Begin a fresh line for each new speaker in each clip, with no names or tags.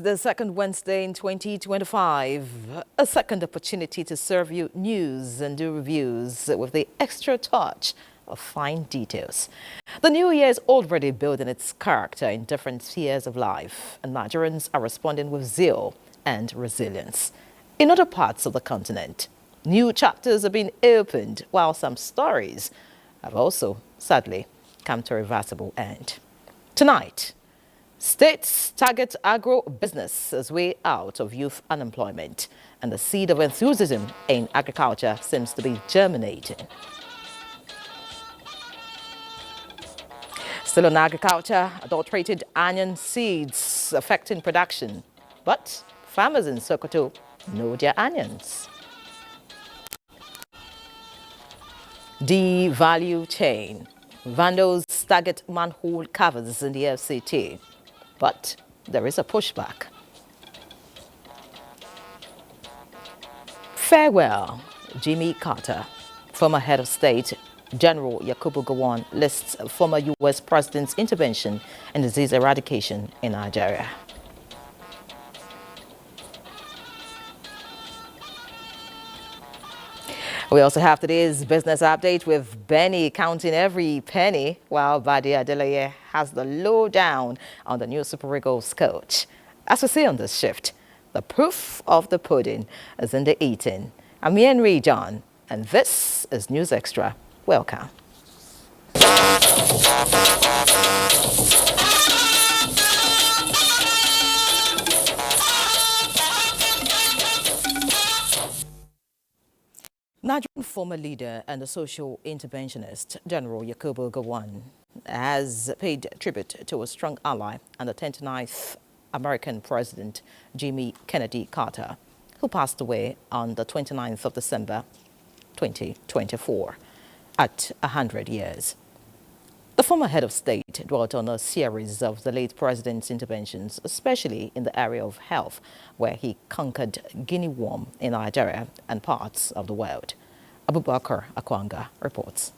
the second Wednesday in 2025, a second opportunity to serve you news and do reviews with the extra touch of fine details. The new year is already building its character in different spheres of life, and Nigerians are responding with zeal and resilience. In other parts of the continent, new chapters have been opened, while some stories have also, sadly, come to a reversible end. Tonight, states target agro-business as way out of youth unemployment, and the seed of enthusiasm in agriculture seems to be germinating. Still on agriculture, adulterated onion seeds affecting production, but farmers in Sokoto know their onions. The value chain. Vandals target manhole covers in the FCT, but there is a pushback. Farewell, Jimmy Carter. Former head of state General Yakubu Gowon lists former U.S. president's intervention in disease eradication in Nigeria. We also have today's business update with Benny counting every penny, while Badi Adeleye has the lowdown on the new Super Eagles coach. As we see on this shift, the proof of the pudding is in the eating. I'm Henry John, and this is News Extra. Welcome. Nigerian former leader and the social interventionist General Yakubu Gowon has paid tribute to a strong ally and the 29th American President Jimmy Kennedy Carter, who passed away on the 29th of December 2024 at 100 years. The former head of state dwelt on a series of the late president's interventions, especially in the area of health, where he conquered guinea worm in Nigeria and parts of the world. Abubakar Akwanga reports.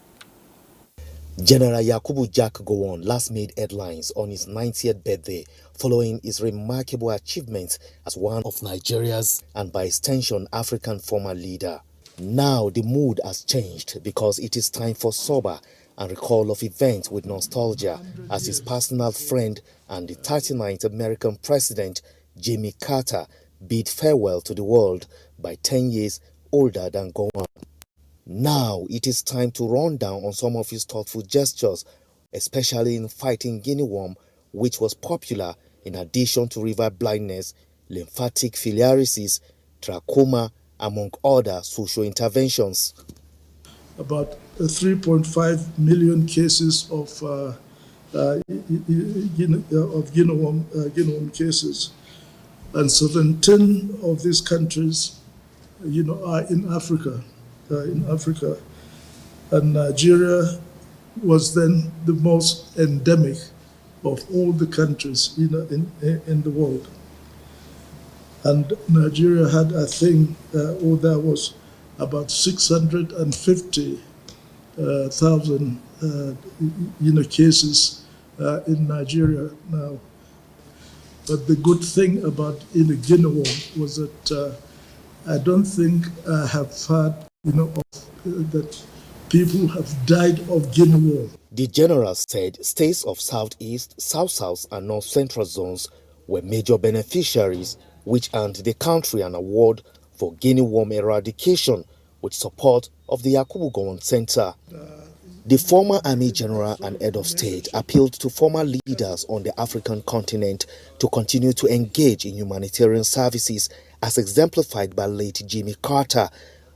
General Yakubu Jack Gowon last made headlines on his 90th birthday following his remarkable achievements as one of Nigeria's and by extension African former leader. Now the mood has changed because it is time for sober and recall of events with nostalgia as his personal friend and the 39th American President Jimmy Carter bid farewell to the world by 10 years older than Gowon. Now it is time to run down on some of his thoughtful gestures, especially in fighting guinea worm, which was popular in addition to river blindness, lymphatic filariasis, trachoma, among other social interventions.
About 3.5 million cases of guinea worm cases, and 17 of these countries, are in Africa. And Nigeria was then the most endemic of all the countries in the world. And Nigeria had, I think, there was about 650,000 cases in Nigeria now. But the good thing about guinea worm was that I don't think I have heard that people have died of guinea worm.
The general said states of Southeast, South-South and North-Central zones were major beneficiaries, which earned the country an award for guinea worm eradication with support of the Yakubu Gowon Center. The former Army General and Head of State appealed to former leaders on the African continent to continue to engage in humanitarian services as exemplified by late Jimmy Carter,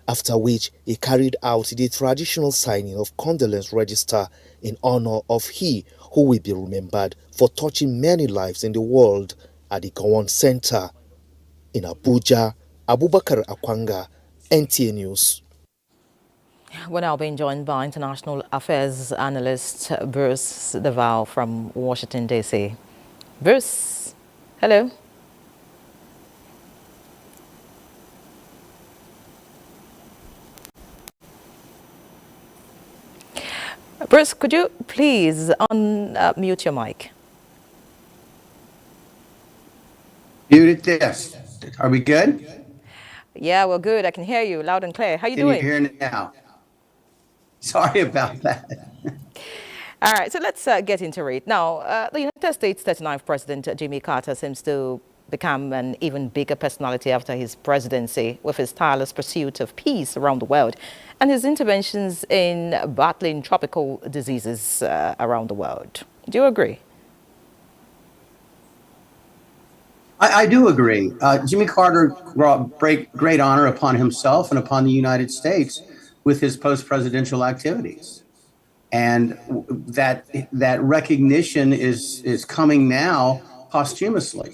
after which he carried out the traditional signing of condolence register in honor of he who will be remembered for touching many lives in the world at the Gowon Center. In Abuja, Abubakar Akwanga, NTA News.
We're now being joined by international affairs analyst Bruce Deval from Washington, D.C. Bruce, hello. Bruce, could you please unmute your mic?
Muted this. Are we good?
Yeah, well, good. I can hear you loud and clear. How you
Can you
doing?
hear now? Sorry about that.
All right, so let's get into it. Now, the United States 39th President Jimmy Carter seems to become an even bigger personality after his presidency, with his tireless pursuit of peace around the world and his interventions in battling tropical diseases around the world. Do you agree?
I do agree. Jimmy Carter brought great honor upon himself and upon the United States with his post-presidential activities. And that recognition is coming now posthumously.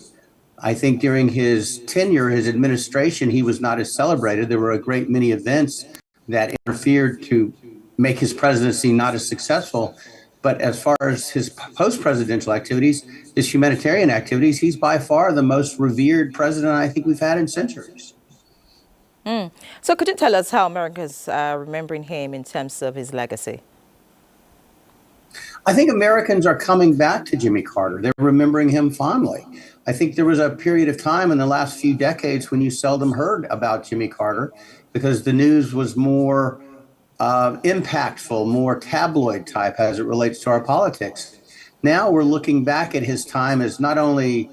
I think during his tenure, his administration, he was not as celebrated. There were a great many events that interfered to make his presidency not as successful. But as far as his post-presidential activities, his humanitarian activities, he's by far the most revered president I think we've had in centuries.
So could you tell us how America's remembering him in terms of his legacy?
I think Americans are coming back to Jimmy Carter. They're remembering him fondly. I think there was a period of time in the last few decades when you seldom heard about Jimmy Carter because the news was more impactful, more tabloid type as it relates to our politics. Now we're looking back at his time as not only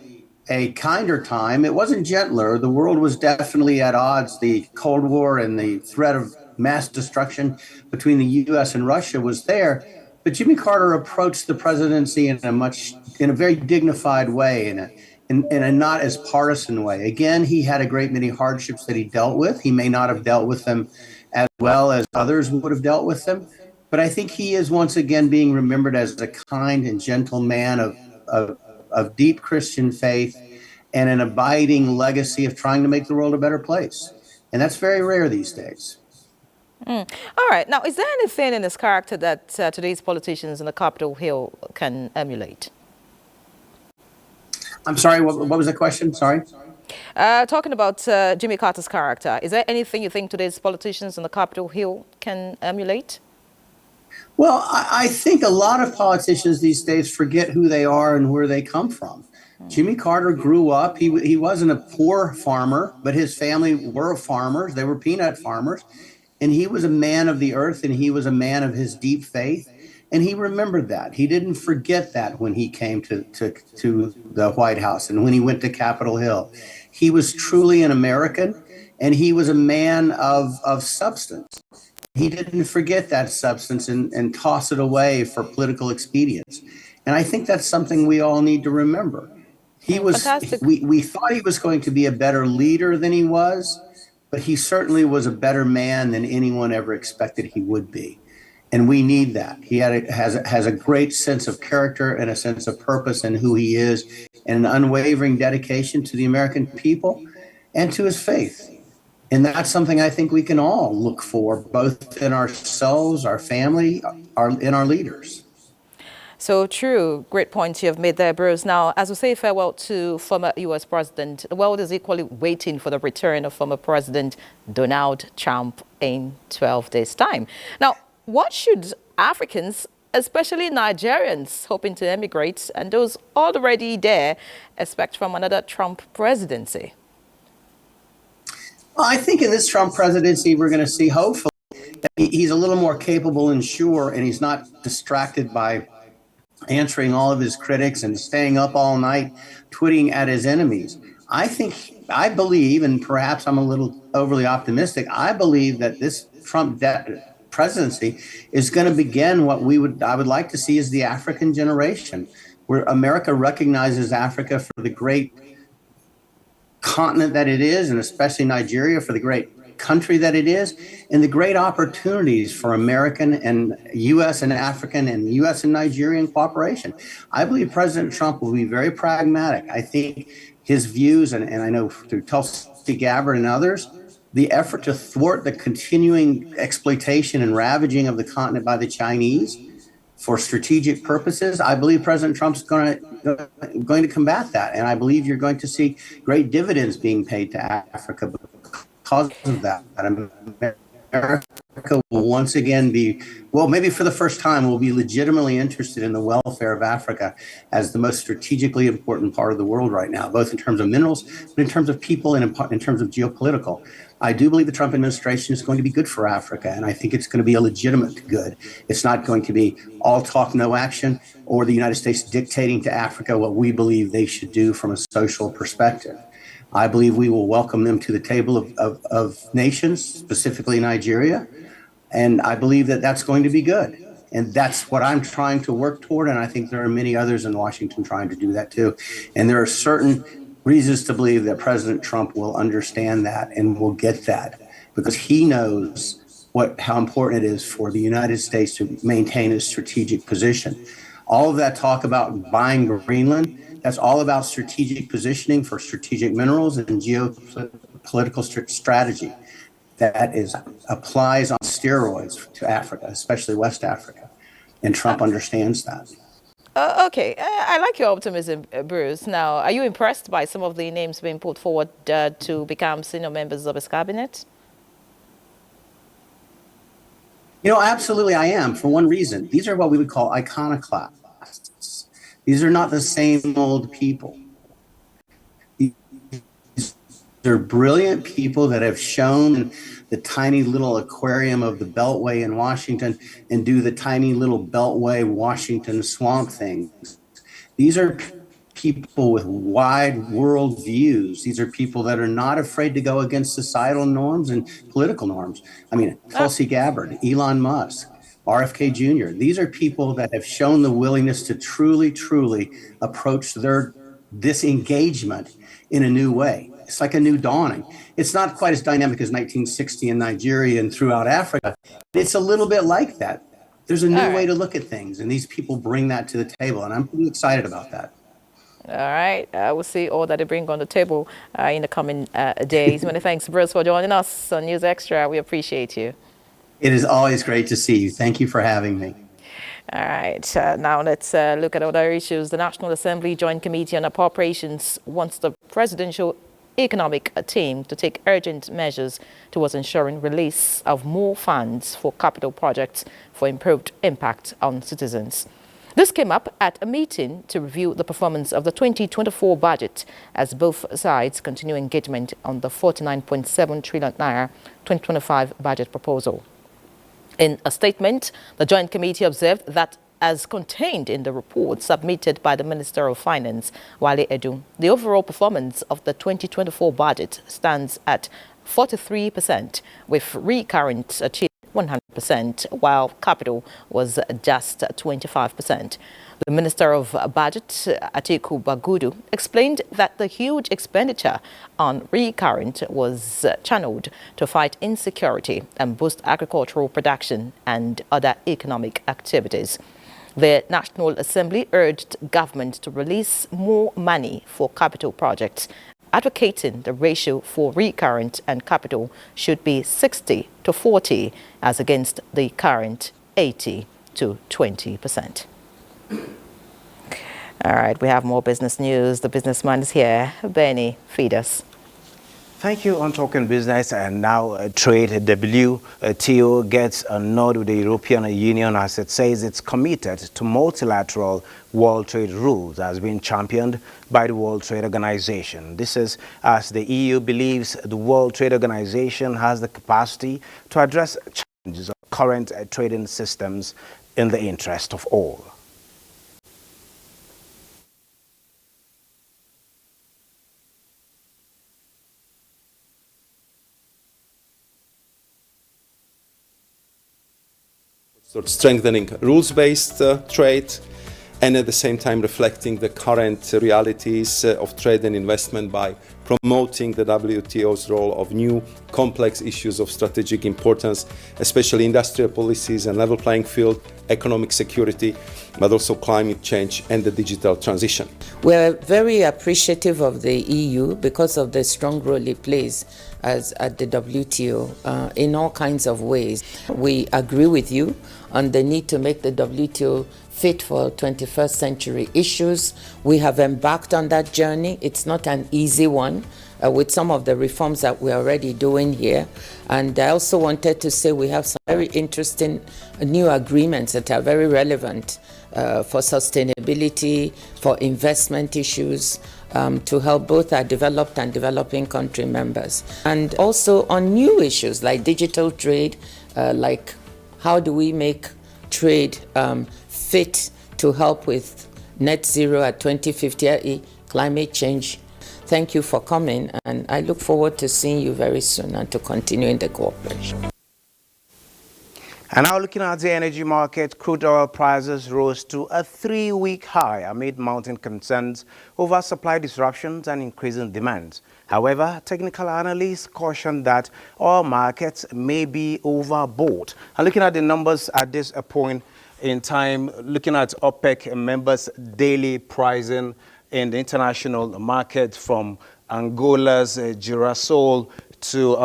a kinder time, it wasn't gentler. The world was definitely at odds. The Cold War and the threat of mass destruction between the U.S. and Russia was there. But Jimmy Carter approached the presidency in a very dignified way, in a not as partisan way. Again, he had a great many hardships that he dealt with. He may not have dealt with them as well as others would have dealt with them. But I think he is once again being remembered as a kind and gentle man of deep Christian faith and an abiding legacy of trying to make the world a better place. And that's very rare these days.
All right. Now, is there anything in his character that today's politicians in the Capitol Hill can emulate?
I'm sorry, what was the question? Sorry.
Talking about Jimmy Carter's character, is there anything you think today's politicians on the Capitol Hill can emulate?
Well, I think a lot of politicians these days forget who they are and where they come from. Jimmy Carter grew up. He wasn't a poor farmer, but his family were farmers. They were peanut farmers. And he was a man of the earth, and he was a man of his deep faith. And he remembered that. He didn't forget that when he came to the White House and when he went to Capitol Hill. He was truly an American, and he was a man of substance. He didn't forget that substance and toss it away for political expedience. And I think that's something we all need to remember. We thought he was going to be a better leader than he was, but he certainly was a better man than anyone ever expected he would be. And we need that. He has a great sense of character and a sense of purpose in who he is, and an unwavering dedication to the American people and to his faith. And that's something I think we can all look for, both in ourselves, our family, in our leaders.
So true. Great point you have made there, Bruce. Now, as we say farewell to former U.S. President, the world is equally waiting for the return of former President Donald Trump in 12 days' time. Now, what should Africans, especially Nigerians hoping to emigrate and those already there, expect from another Trump presidency?
Well, I think in this Trump presidency, we're going to see, hopefully, that he's a little more capable and sure, and he's not distracted by answering all of his critics and staying up all night tweeting at his enemies. I believe, and perhaps I'm a little overly optimistic, I believe that this Trump presidency is going to begin what I would like to see as the African generation, where America recognizes Africa for the great continent that it is, and especially Nigeria for the great country that it is, and the great opportunities for American and U.S. and African and U.S. and Nigerian cooperation. I believe President Trump will be very pragmatic. I think his views, and I know through Tulsi Gabbard and others, the effort to thwart the continuing exploitation and ravaging of the continent by the Chinese for strategic purposes, I believe President Trump's going to combat that. And I believe you're going to see great dividends being paid to Africa because of that. will once again be, well, maybe for the first time, will be legitimately interested in the welfare of Africa as the most strategically important part of the world right now, both in terms of minerals, but in terms of people and in terms of geopolitical. I do believe the Trump administration is going to be good for Africa, and I think it's going to be a legitimate good. It's not going to be all talk, no action, or the United States dictating to Africa what we believe they should do from a social perspective. I believe we will welcome them to the table of nations, specifically Nigeria, and I believe that that's going to be good. And that's what I'm trying to work toward, and I think there are many others in Washington trying to do that too. And there are certain reasons to believe that President Trump will understand that and will get that, because he knows how important it is for the United States to maintain a strategic position. All of that talk about buying Greenland, that's all about strategic positioning for strategic minerals and geopolitical strategy. That applies on steroids to Africa, especially West Africa. And Trump understands that.
Okay, I like your optimism, Bruce. Now, are you impressed by some of the names being put forward to become senior members of his cabinet?
Absolutely I am, for one reason. These are what we would call iconoclasts. These are not the same old people. They're brilliant people that have shown the tiny little aquarium of the Beltway in Washington and do the tiny little Beltway Washington swamp things. These are people with wide world views. These are people that are not afraid to go against societal norms and political norms. I mean, Tulsi Gabbard, Elon Musk, RFK Jr. These are people that have shown the willingness to truly, truly approach their disengagement in a new way. It's like a new dawning. It's not quite as dynamic as 1960 in Nigeria and throughout Africa. It's a little bit like that. There's a new way to look at things, and these people bring that to the table, and I'm pretty excited about that.
All right. We'll see all that they bring on the table in the coming days. Many thanks, Bruce, for joining us on News Extra. We appreciate you.
It is always great to see you. Thank you for having me.
All right. Now let's look at other issues. The National Assembly Joint Committee on Appropriations wants the presidential economic team to take urgent measures towards ensuring release of more funds for capital projects for improved impact on citizens. This came up at a meeting to review the performance of the 2024 budget as both sides continue engagement on the 49.7 trillion naira 2025 budget proposal. In a statement, the Joint Committee observed that as contained in the report submitted by the Minister of Finance, Wale Edu, the overall performance of the 2024 budget stands at 43%, with recurrent achieved 100%, while capital was just 25%. The Minister of Budget, Atiku Bagudu, explained that the huge expenditure on recurrent was channeled to fight insecurity and boost agricultural production and other economic activities. The National Assembly urged government to release more money for capital projects, advocating the ratio for recurrent and capital should be 60 to 40 as against the current 80 to 20%. All right, we have more business news. The businessman is here. Benny, feed us.
Thank you. On Talking Business, and now trade, WTO gets a nod with the European Union as it says it's committed to multilateral world trade rules as being championed by the World Trade Organization. This is as the EU believes the World Trade Organization has the capacity to address challenges of current trading systems in the interest of all.
So strengthening rules-based trade, and at the same time reflecting the current realities of trade and investment by promoting the WTO's role of new complex issues of strategic importance, especially industrial policies and level playing field, economic security, but also climate change and the digital transition.
We're very appreciative of the EU because of the strong role it plays at the WTO in all kinds of ways. We agree with you on the need to make the WTO fit for 21st century issues. We have embarked on that journey. It's not an easy one. with some of the reforms that we're already doing here. And I also wanted to say we have some very interesting new agreements that are very relevant for sustainability, for investment issues, to help both our developed and developing country members. And also on new issues like digital trade, like how do we make trade fit to help with net zero at 2050, i.e. climate change. Thank you for coming, and I look forward to seeing you very soon and to continuing the cooperation.
And now looking at the energy market, crude oil prices rose to a 3-week high amid mounting concerns over supply disruptions and increasing demand. However, technical analysts caution that oil markets may be overbought. And looking at the numbers at this point in time, looking at OPEC members' daily pricing in the international market, from Angola's girasol to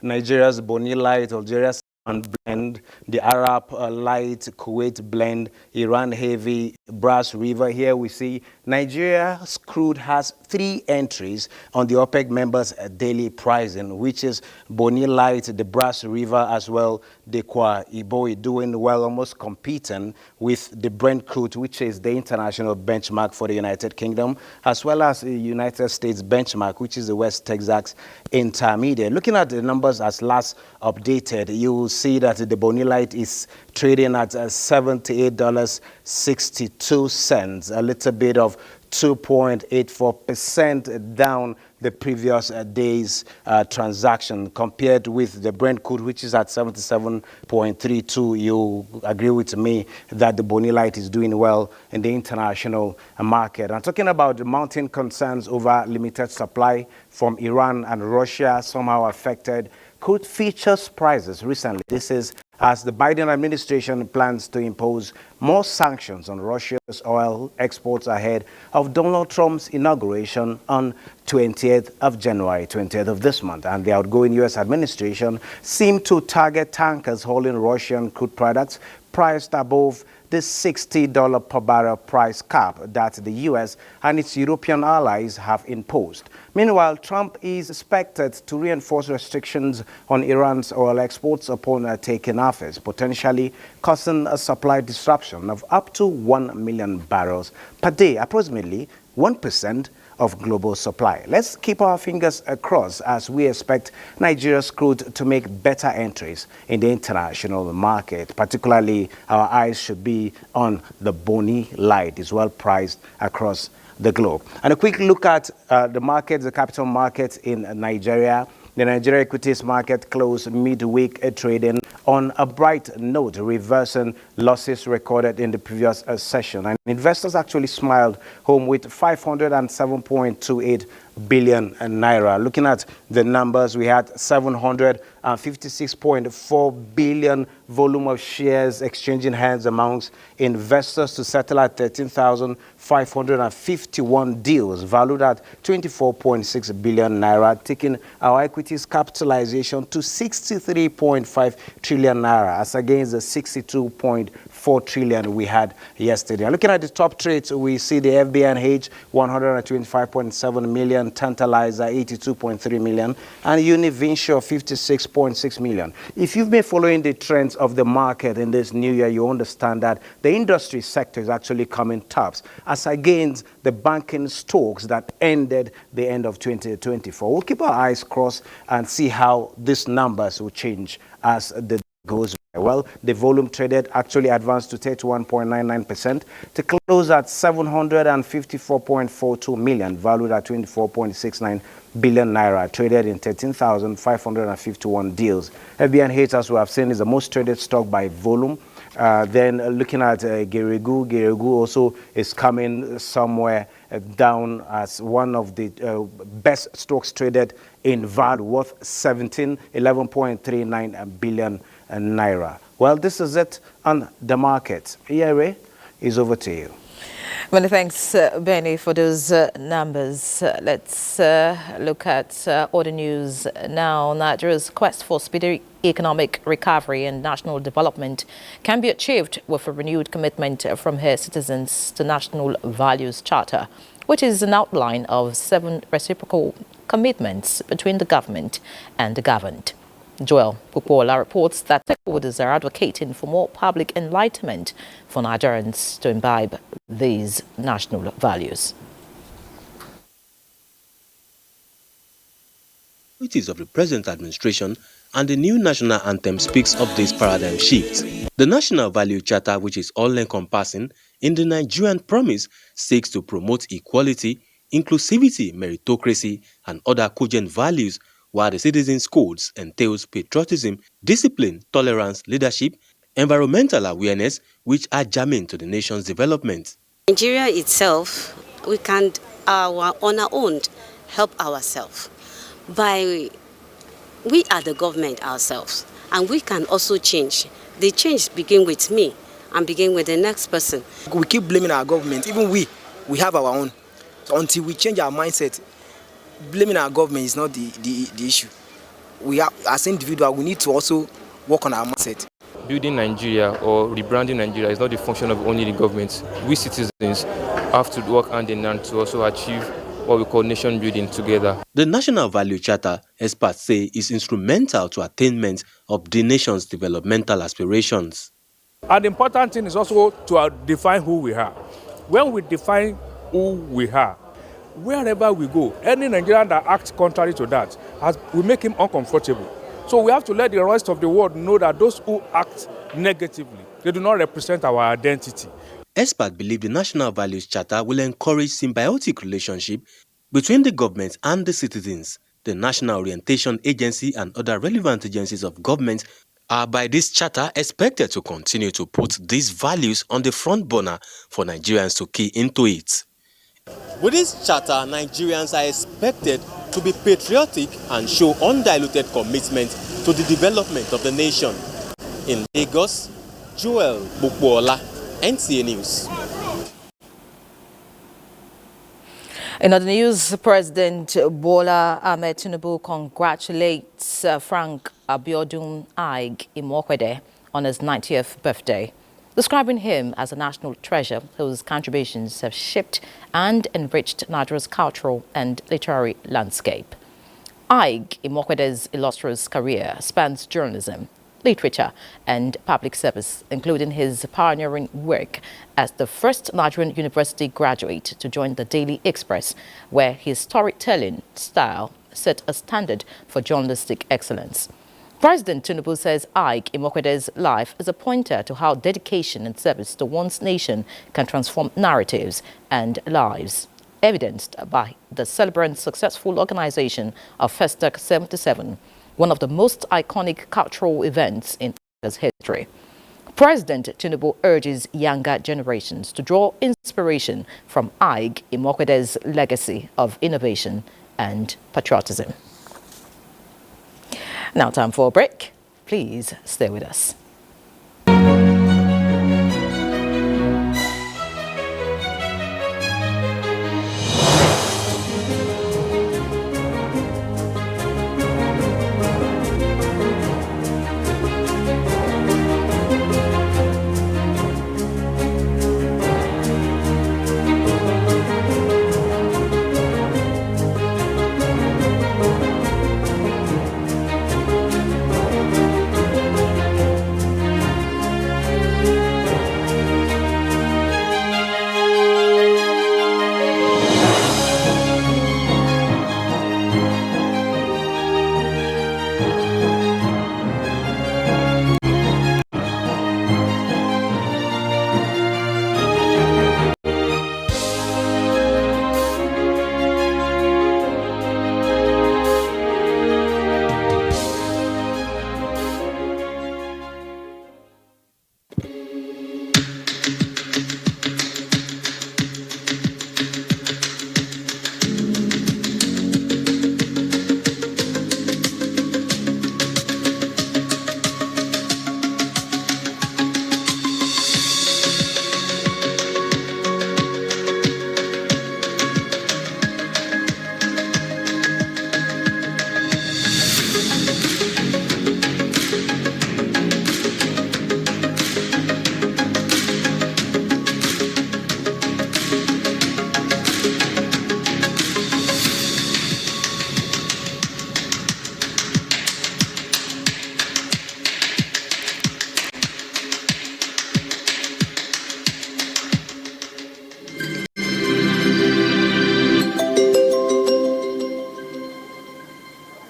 Nigeria's Boni Light, Algeria's blend, the Arab Light, Kuwait blend, Iran Heavy, Brass River. Here we see Nigeria's crude has 3 entries on the OPEC members' daily pricing, which is Boni Light, the Brass River, as well the Kwa Iboi, doing well, almost competing with the Brent crude, which is the international benchmark for the United Kingdom, as well as the United States benchmark, which is the West Texas Intermediate. Looking at the numbers as last updated, you will see that the Boni Light is trading at $78.62, a little bit of 2.84% down the previous day's transaction, compared with the Brent crude, which is at 77.32. You agree with me that the Boni Light is doing well in the international market. I'm talking about the mounting concerns over limited supply from Iran and Russia somehow affected crude futures prices recently. This is as the Biden administration plans to impose more sanctions on Russia's oil exports ahead of Donald Trump's inauguration on 20th of January, 20th of this month. And the outgoing U.S. administration seemed to target tankers hauling Russian crude products priced above the $60 per barrel price cap that the U.S. and its European allies have imposed. Meanwhile, Trump is expected to reinforce restrictions on Iran's oil exports upon taking office, potentially causing a supply disruption of up to 1 million barrels per day, approximately 1% of global supply. Let's keep our fingers crossed as we expect Nigeria's crude to make better entries in the international market. Particularly, our eyes should be on the Boni Light. It's well priced across the globe. And a quick look at the markets, the capital markets in Nigeria. The Nigeria equities market closed midweek trading on a bright note, reversing losses recorded in the previous session. And investors actually smiled home with 507.28 billion naira. Looking at the numbers, we had 756.4 billion volume of shares exchanging hands amongst investors to settle at 13,551 deals valued at 24.6 billion naira, taking our equities capitalization to 63.5 trillion naira as against the 62.4 trillion we had yesterday. And looking at the top trades, we see the FBNH 125.7 million, Tantalizer 82.3 million, and Univinsure 56.6 million. If you've been following the trends of the market in this new year, you understand that the industry sector is actually coming tops as against the banking stocks that ended the end of 2024. We'll keep our eyes crossed and see how these numbers will change as the goes by. Well, the volume traded actually advanced to 31.99% to close at 754.42 million, valued at 24.69 billion naira, traded in 13,551 deals. FBNH, as we have seen, is the most traded stock by volume. Then looking at Geregu also is coming somewhere down as one of the best stocks traded in value, worth 11.39 billion naira. Well, this is it on the market. ERA is over to you.
Many thanks, Benny, for those numbers. Let's look at other news now. Nigeria's quest for speedy economic recovery and national development can be achieved with a renewed commitment from her citizens to National Values Charter, which is an outline of 7 reciprocal commitments between the government and the governed. Joel Bukola reports that stakeholders are advocating for more public enlightenment for Nigerians to imbibe these national values.
Of the present administration and the new national anthem speaks of this paradigm shift. The National Value Charter, which is all-encompassing in the Nigerian promise, seeks to promote equality, inclusivity, meritocracy, and other cogent values, while the citizens' codes entails patriotism, discipline, tolerance, leadership, environmental awareness, which are germane to the nation's development.
Nigeria itself, we can on our own help ourselves. We are the government ourselves, and we can also change. The change begin with me and begin with the next person.
We keep blaming our government. Even we have our own. So until we change our mindset, blaming our government is not the issue. We have, as individuals, we need to also work on our mindset.
Building Nigeria or rebranding Nigeria is not the function of only the government. We citizens have to work hand in hand to also achieve what we call nation building together.
The National Value Charter, experts say, is instrumental to attainment of the nation's developmental aspirations.
And the important thing is also to define who we are. When we define who we are, wherever we go, any Nigerian that acts contrary to that, we make him uncomfortable. So we have to let the rest of the world know that those who act negatively, they do not represent our identity.
Experts believe the National Values Charter will encourage symbiotic relationship between the government and the citizens. The National Orientation Agency and other relevant agencies of government are by this charter expected to continue to put these values on the front burner for Nigerians to key into it. With this charter, Nigerians are expected to be patriotic and show undiluted commitment to the development of the nation. In Lagos, Joel Bukola, NTA News.
In other news, President Bola Ahmed Tinubu congratulates Frank Abiodun Aig Imokwede on his 90th birthday, describing him as a national treasure whose contributions have shaped and enriched Nigeria's cultural and literary landscape. Aig Imokwede's illustrious career spans journalism, literature and public service, including his pioneering work as the first Nigerian university graduate to join the Daily Express, where his storytelling style set a standard for journalistic excellence. President Tinubu says Aig Imokwede's life is a pointer to how dedication and service to one's nation can transform narratives and lives, evidenced by the celebrant successful organization of Festac 77, one of the most iconic cultural events in Africa's history. President Tinubu urges younger generations to draw inspiration from Aig Imokwede's legacy of innovation and patriotism. Now time for a break. Please stay with us.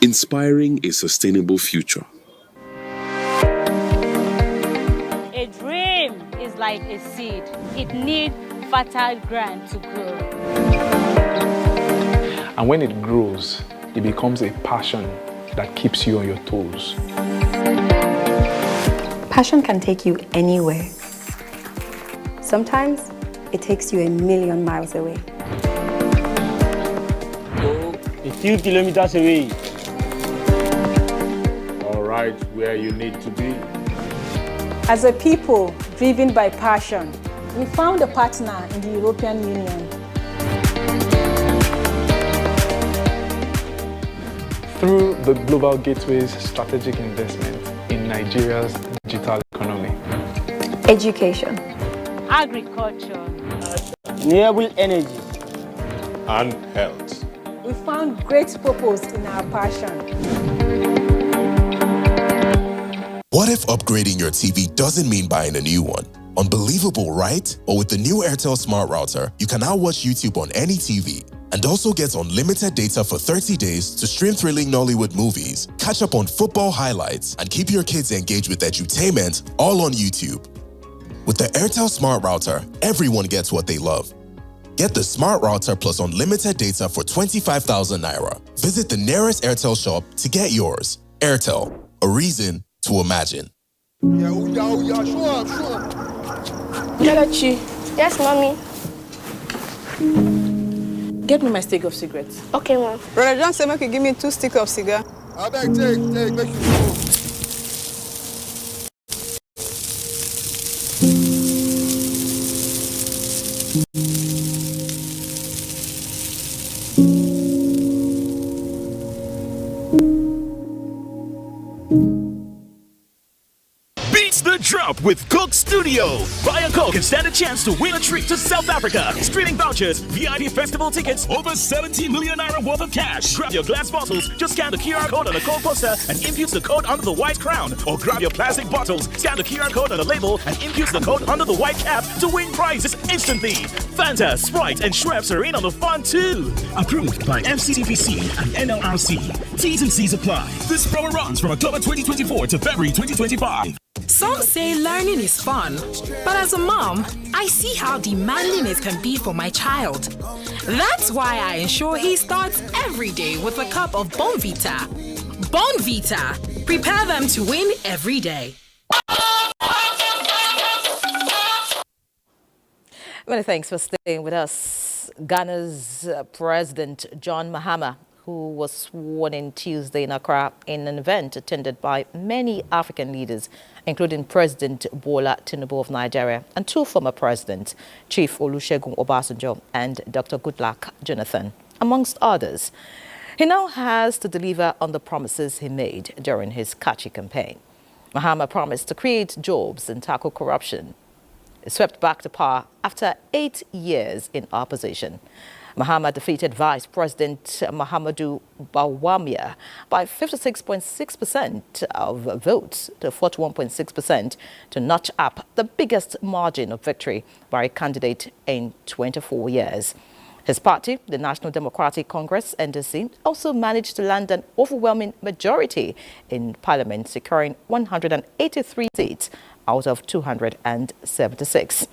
inspiring a sustainable future.
A dream is like a seed. It needs fertile ground to grow.
And when it grows, it becomes a passion that keeps you on your toes.
Passion can take you anywhere. Sometimes it takes you a million miles away.
Go a few kilometers away.
All right, where you need to be.
As a people driven by passion, we found a partner in the European Union.
Through the Global Gateway's strategic investment in Nigeria's digital economy.
Education.
Agriculture.
Renewable energy.
And health.
We found great purpose in our passion.
What if upgrading your TV doesn't mean buying a new one? Unbelievable, right? But with the new Airtel Smart Router, you can now watch YouTube on any TV and also get unlimited data for 30 days to stream thrilling Nollywood movies, catch up on football highlights, and keep your kids engaged with edutainment all on YouTube. With the Airtel Smart Router, everyone gets what they love. Get the Smart Router plus unlimited data for 25,000 Naira. Visit the nearest Airtel shop to get yours. Airtel, a reason to imagine.
Kelechi.
Yes, mommy.
Get me my stick of cigarettes.
Okay, mom.
Brother John said make you give me 2 sticks of cigar.
I beg, take, make you go.
The drop with Coke Studio. Buy a Coke and stand a chance to win a trip to South Africa. Streaming vouchers, VIP festival tickets, over 70 million Naira worth of cash. Grab your glass bottles, just scan the QR code on the Coke poster and impute the code under the white crown. Or grab your plastic bottles, scan the QR code on the label and impute the code under the white cap to win prizes instantly. Fanta, Sprite and Schweppes are in on the fun too. Approved by FCCPC and NLRC. T's and C's apply. This promo runs from October 2024 to February 2025.
Some say learning is fun, but as a mom, I see how demanding it can be for my child. That's why I ensure he starts every day with a cup of Bonvita. Bonvita, prepare them to win every day.
Many thanks for staying with us. Ghana's President John Mahama, who was sworn in Tuesday in Accra in an event attended by many African leaders, including President Bola Tinubu of Nigeria and 2 former presidents, Chief Olusegun Obasanjo and Dr. Goodluck Jonathan, amongst others. He now has to deliver on the promises he made during his catchy campaign. Mahama promised to create jobs and tackle corruption. He swept back to power after 8 years in opposition. Mahama defeated Vice President Mahamudu Bawumia by 56.6% of votes to 41.6% to notch up the biggest margin of victory by a candidate in 24 years. His party, the National Democratic Congress, NDC, also managed to land an overwhelming majority in Parliament, securing 183 seats out of 276.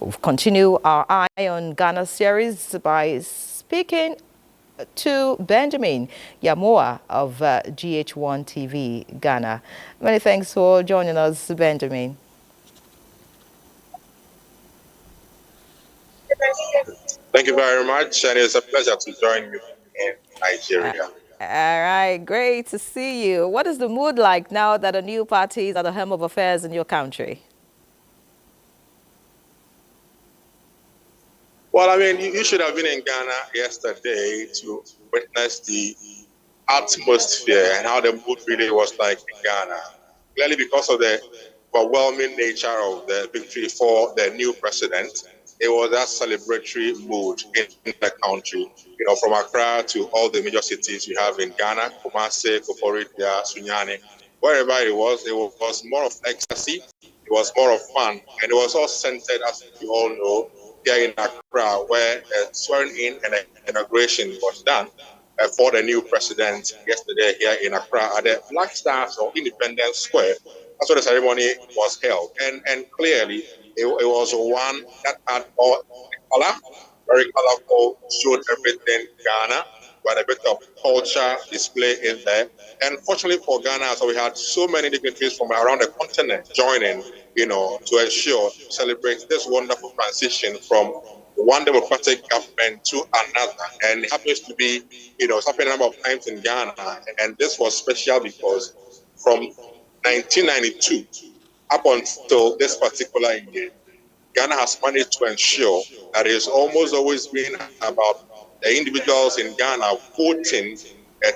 We'll continue our Eye on Ghana series by speaking to Benjamin Yamoa of GH1 TV Ghana. Many thanks for joining us, Benjamin.
Thank you very much, and it's a pleasure to join you in Nigeria.
All right, great to see you. What is the mood like now that a new party is at the helm of affairs in your country?
Well, I mean, you should have been in Ghana yesterday to witness the atmosphere and how the mood really was like in Ghana. Clearly, because of the overwhelming nature of the victory for the new president, it was that celebratory mood in the country. You know, from Accra to all the major cities we have in Ghana, Kumasi, Koforidua, Sunyani, wherever it was more of ecstasy, it was more of fun, and it was all centered, as you all know, here in Accra, where swearing in and inauguration was done. for the new president yesterday here in Accra at the Black Stars or Independence Square. That's where the ceremony was held. And clearly, it was one that had all color, very colorful, showed everything Ghana, with a bit of culture display in there. And fortunately for Ghana, so we had so many dignitaries from around the continent joining, to ensure, celebrate this wonderful transition from one democratic government to another. And it happens to be, it's happened a number of times in Ghana. And this was special because from 1992 up until this particular year, Ghana has managed to ensure that it has almost always been about the individuals in Ghana voting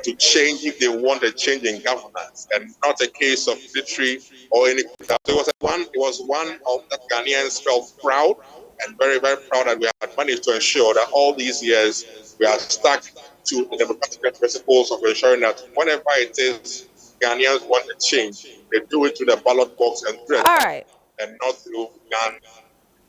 to change if they want a change in governance, and not a case of military or anything. So it was one of that Ghanaians felt proud and very, very proud that we had managed to ensure that all these years we are stuck to the democratic principles of ensuring that whenever it is Ghanaians want a change, they do it through the ballot box and through and not through Ghana.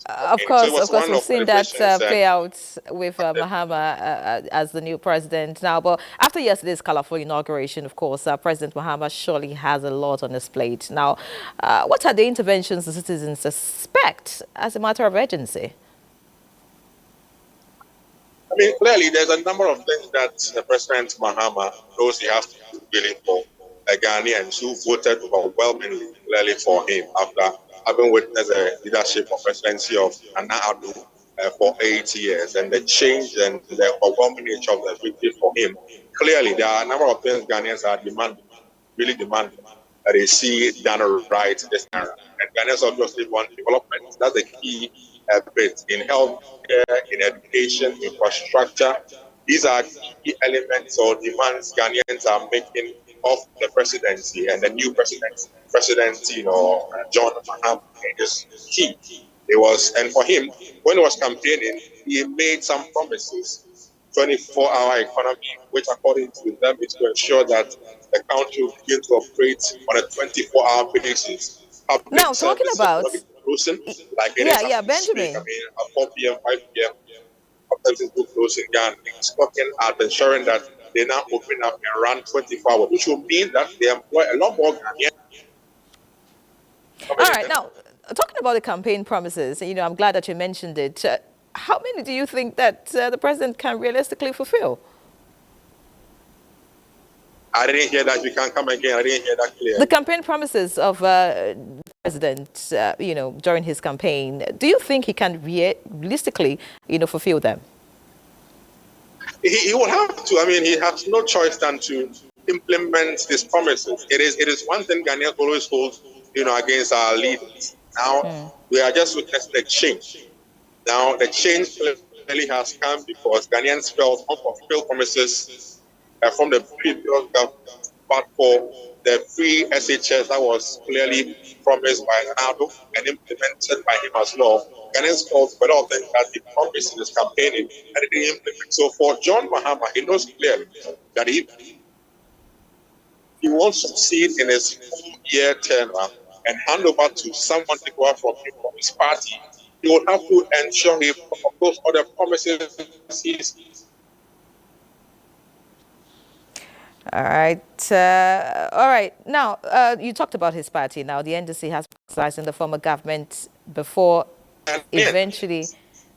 Of course, we've seen that play out with Mahama as the new president now. But after yesterday's colorful inauguration, of course, President Mahama surely has a lot on his plate. Now, what are the interventions the citizens expect as a matter of urgency?
I mean, clearly, there's a number of things that President Mahama knows he has to do really for Ghanaians who voted overwhelmingly clearly for him after having witnessed the leadership of presidency of Nana Addo for 8 years, and the change and the overwhelming nature of the victory for him. Clearly, there are a number of things Ghanaians are demanding, really demanding, that they see done right this era. And Ghanaians obviously want development. That's the key bit in healthcare, in education, infrastructure. These are key elements or demands Ghanaians are making of the presidency and the new presidency. John Mahama is key. And for him, when he was campaigning, he made some promises. 24-hour economy, which according to them is to ensure that the country will begin to operate on a 24-hour basis.
Now, talking about
closing, like
Benjamin.
At 4 p.m., 5 p.m. Sometimes it's closing Ghana. It's looking at ensuring that they now open up and run 24 hours, which will mean that they employ a lot more Ghanaians.
All right, now, talking about the campaign promises, I'm glad that you mentioned it. How many do you think that the president can realistically fulfill?
I didn't hear that. You can come again. I didn't hear that clearly.
The campaign promises of the president, during his campaign, do you think he can realistically, fulfill them?
He will have to. I mean, he has no choice than to implement these promises. It is one thing Ghanaians always hold, against our leaders. Now, we are just witnessing the change. Now, the change clearly has come because Ghanaians felt unfulfilled promises from the previous government, but for the free SHS that was clearly promised by Nado and implemented by him as well. Ghanaians felt a lot of things that he promised in his campaigning and he didn't implement. So for John Mahama, he knows clearly that he wants to succeed in his 4-year term and hand over to someone to go out from him, from his party. He will have to ensure he fulfills all the promises he's.
All right. Now, you talked about his party. Now, the NDC has criticized in the former government before eventually.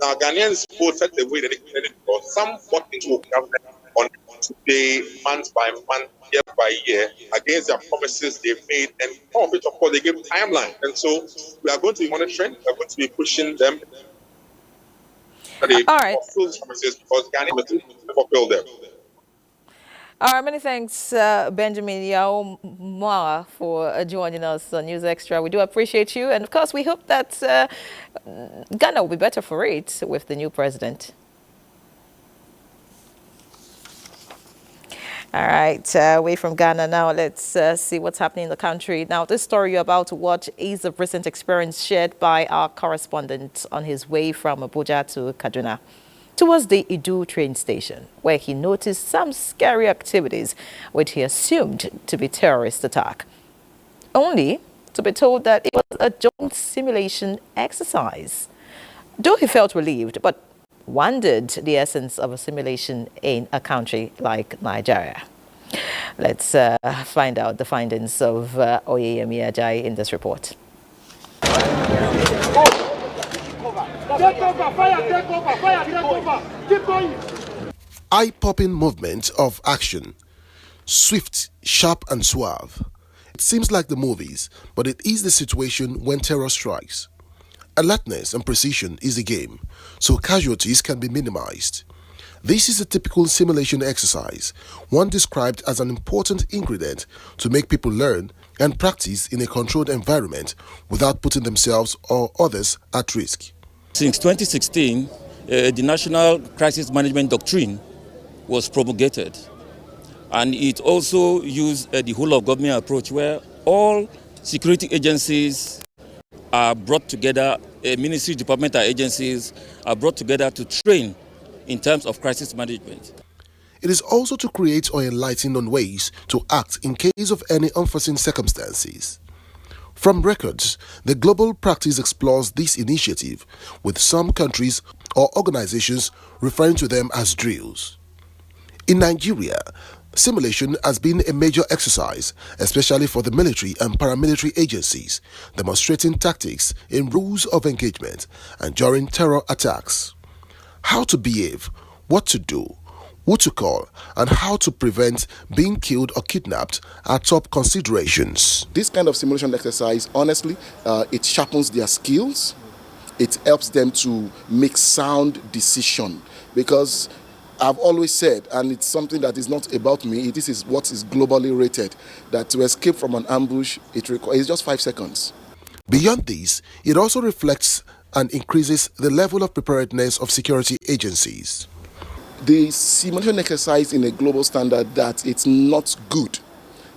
Now, Ghanaians voted the way that they did, but some bought into government on today, month by month, year by year, against their promises they made, and all of it, of course, they gave timeline. And so we are going to be monitoring, we are going to be pushing them. All right. Fulfill these promises because Ghanaians will fulfill them.
All right, many thanks, Benjamin Yao Moa, for joining us on News Extra. We do appreciate you. And, of course, we hope that Ghana will be better for it with the new president. All right, away from Ghana now, let's see what's happening in the country. Now, this story you're about to watch is a recent experience shared by our correspondent on his way from Abuja to Kaduna, towards the Idu train station, where he noticed some scary activities which he assumed to be terrorist attack, only to be told that it was a joint simulation exercise. Though he felt relieved, but wondered the essence of a simulation in a country like Nigeria. Let's find out the findings of Oyeyemi Ajayi in this report.
Eye-popping movement of action. Swift, sharp and suave. It seems like the movies, but it is the situation when terror strikes. Alertness and precision is the game, so casualties can be minimized. This is a typical simulation exercise, one described as an important ingredient to make people learn and practice in a controlled environment without putting themselves or others at risk.
Since 2016, the National Crisis Management Doctrine was promulgated, and it also used the whole of government approach where all security agencies are brought together, ministry, departmental agencies are brought together to train in terms of crisis management.
It is also to create or enlighten on ways to act in case of any unforeseen circumstances. From records, the global practice explores this initiative, with some countries or organizations referring to them as drills. In Nigeria, simulation has been a major exercise, especially for the military and paramilitary agencies, demonstrating tactics in rules of engagement and during terror attacks. How to behave, what to do, who to call, and how to prevent being killed or kidnapped are top considerations.
This kind of simulation exercise, honestly, it sharpens their skills. It helps them to make sound decision, because I've always said, and it's something that is not about me, this is what is globally rated, that to escape from an ambush, it requires just 5 seconds.
Beyond this, it also reflects and increases the level of preparedness of security agencies.
The simulation exercise in a global standard that it's not good,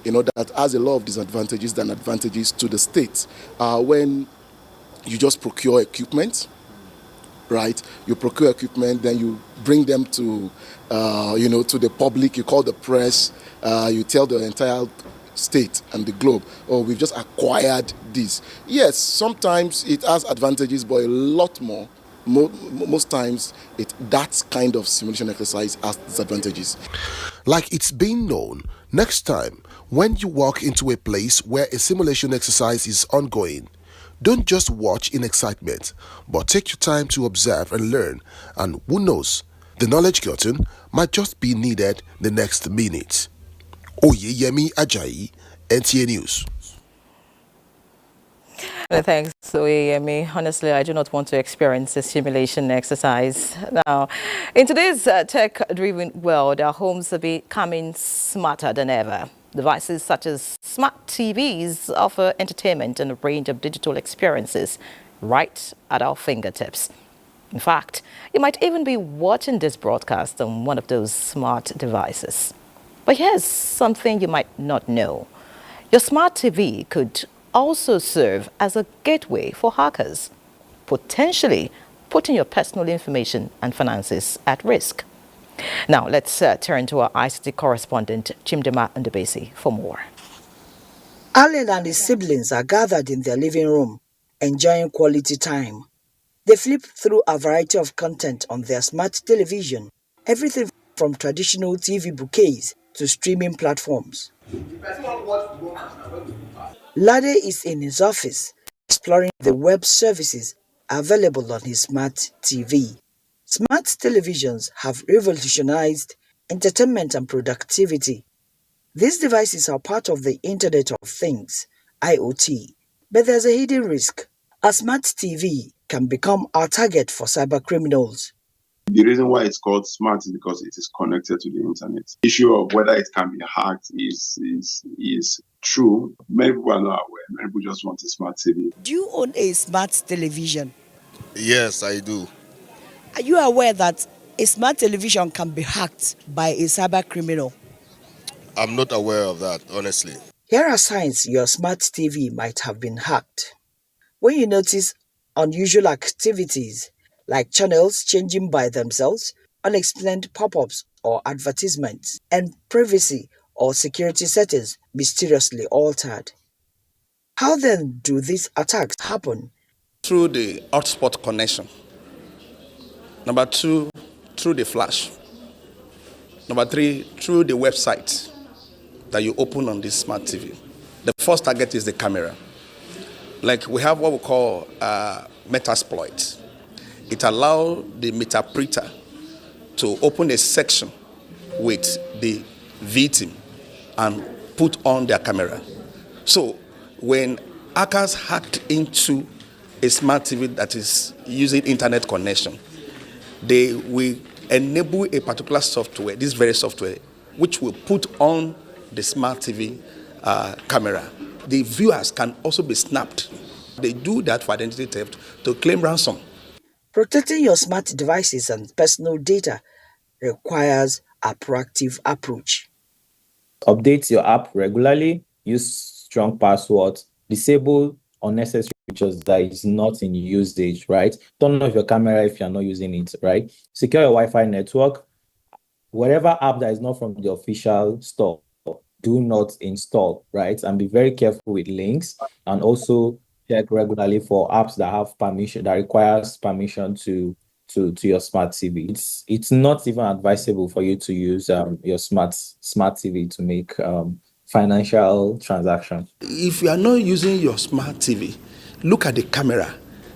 that has a lot of disadvantages than advantages to the state. When you just procure equipment, right? You procure equipment, then you bring them to, to the public. You call the press. You tell the entire state and the globe, oh, we've just acquired this. Yes, sometimes it has advantages, but a lot more. Most times, that kind of simulation exercise has disadvantages.
Like it's been known, next time when you walk into a place where a simulation exercise is ongoing, don't just watch in excitement, but take your time to observe and learn, and who knows, the knowledge gotten might just be needed the next minute. Oyeyemi Ajayi, NTA News.
Thanks, Oyeyemi. Honestly, I do not want to experience a simulation exercise. Now, in today's tech-driven world, our homes are becoming smarter than ever. Devices such as smart TVs offer entertainment and a range of digital experiences right at our fingertips. In fact, you might even be watching this broadcast on one of those smart devices. But here's something you might not know. Your smart TV could also serve as a gateway for hackers, potentially putting your personal information and finances at risk. Now, let's turn to our ICT correspondent, Chimdema Ndubesi, for more.
Allen and his siblings are gathered in their living room, enjoying quality time. They flip through a variety of content on their smart television, everything from traditional TV bouquets to streaming platforms. Lade is in his office, exploring the web services available on his smart TV. Smart televisions have revolutionized entertainment and productivity. These devices are part of the Internet of Things, IoT, but there's a hidden risk. A smart TV can become our target for cybercriminals.
The reason why it's called smart is because it is connected to the internet. The issue of whether it can be hacked is true. Many people are not aware. Many people just want a smart TV.
Do you own a smart television?
Yes, I do.
Are you aware that a smart television can be hacked by a cybercriminal?
I'm not aware of that, honestly.
Here are signs your smart TV might have been hacked. When you notice unusual activities, like channels changing by themselves, unexplained pop-ups or advertisements, and privacy or security settings mysteriously altered. How then do these attacks happen?
Through the hotspot connection.
Number 2, through the flash. Number 3, through the website that you open on this smart TV. The first target is the camera. Like we have what we call Metasploit. It allows the Metapreter to open a section with the victim and put on their camera. So when hackers hacked into a smart TV that is using internet connection, they will enable a particular software, this very software, which will put on the smart TV camera. The viewers can also be snapped. They do that for identity theft to claim ransom.
Protecting your smart devices and personal data requires a proactive approach.
Update your app regularly, use strong passwords, disable unnecessary features that is not in usage, right? Turn off your camera if you're not using it, right? Secure your Wi-Fi network. Whatever app that is not from the official store, do not install, right? And be very careful with links, and also check regularly for apps that have permission, that requires permission to your smart TV. It's not even advisable for you to use your smart TV to make financial transactions.
If you are not using your smart TV, look at the camera.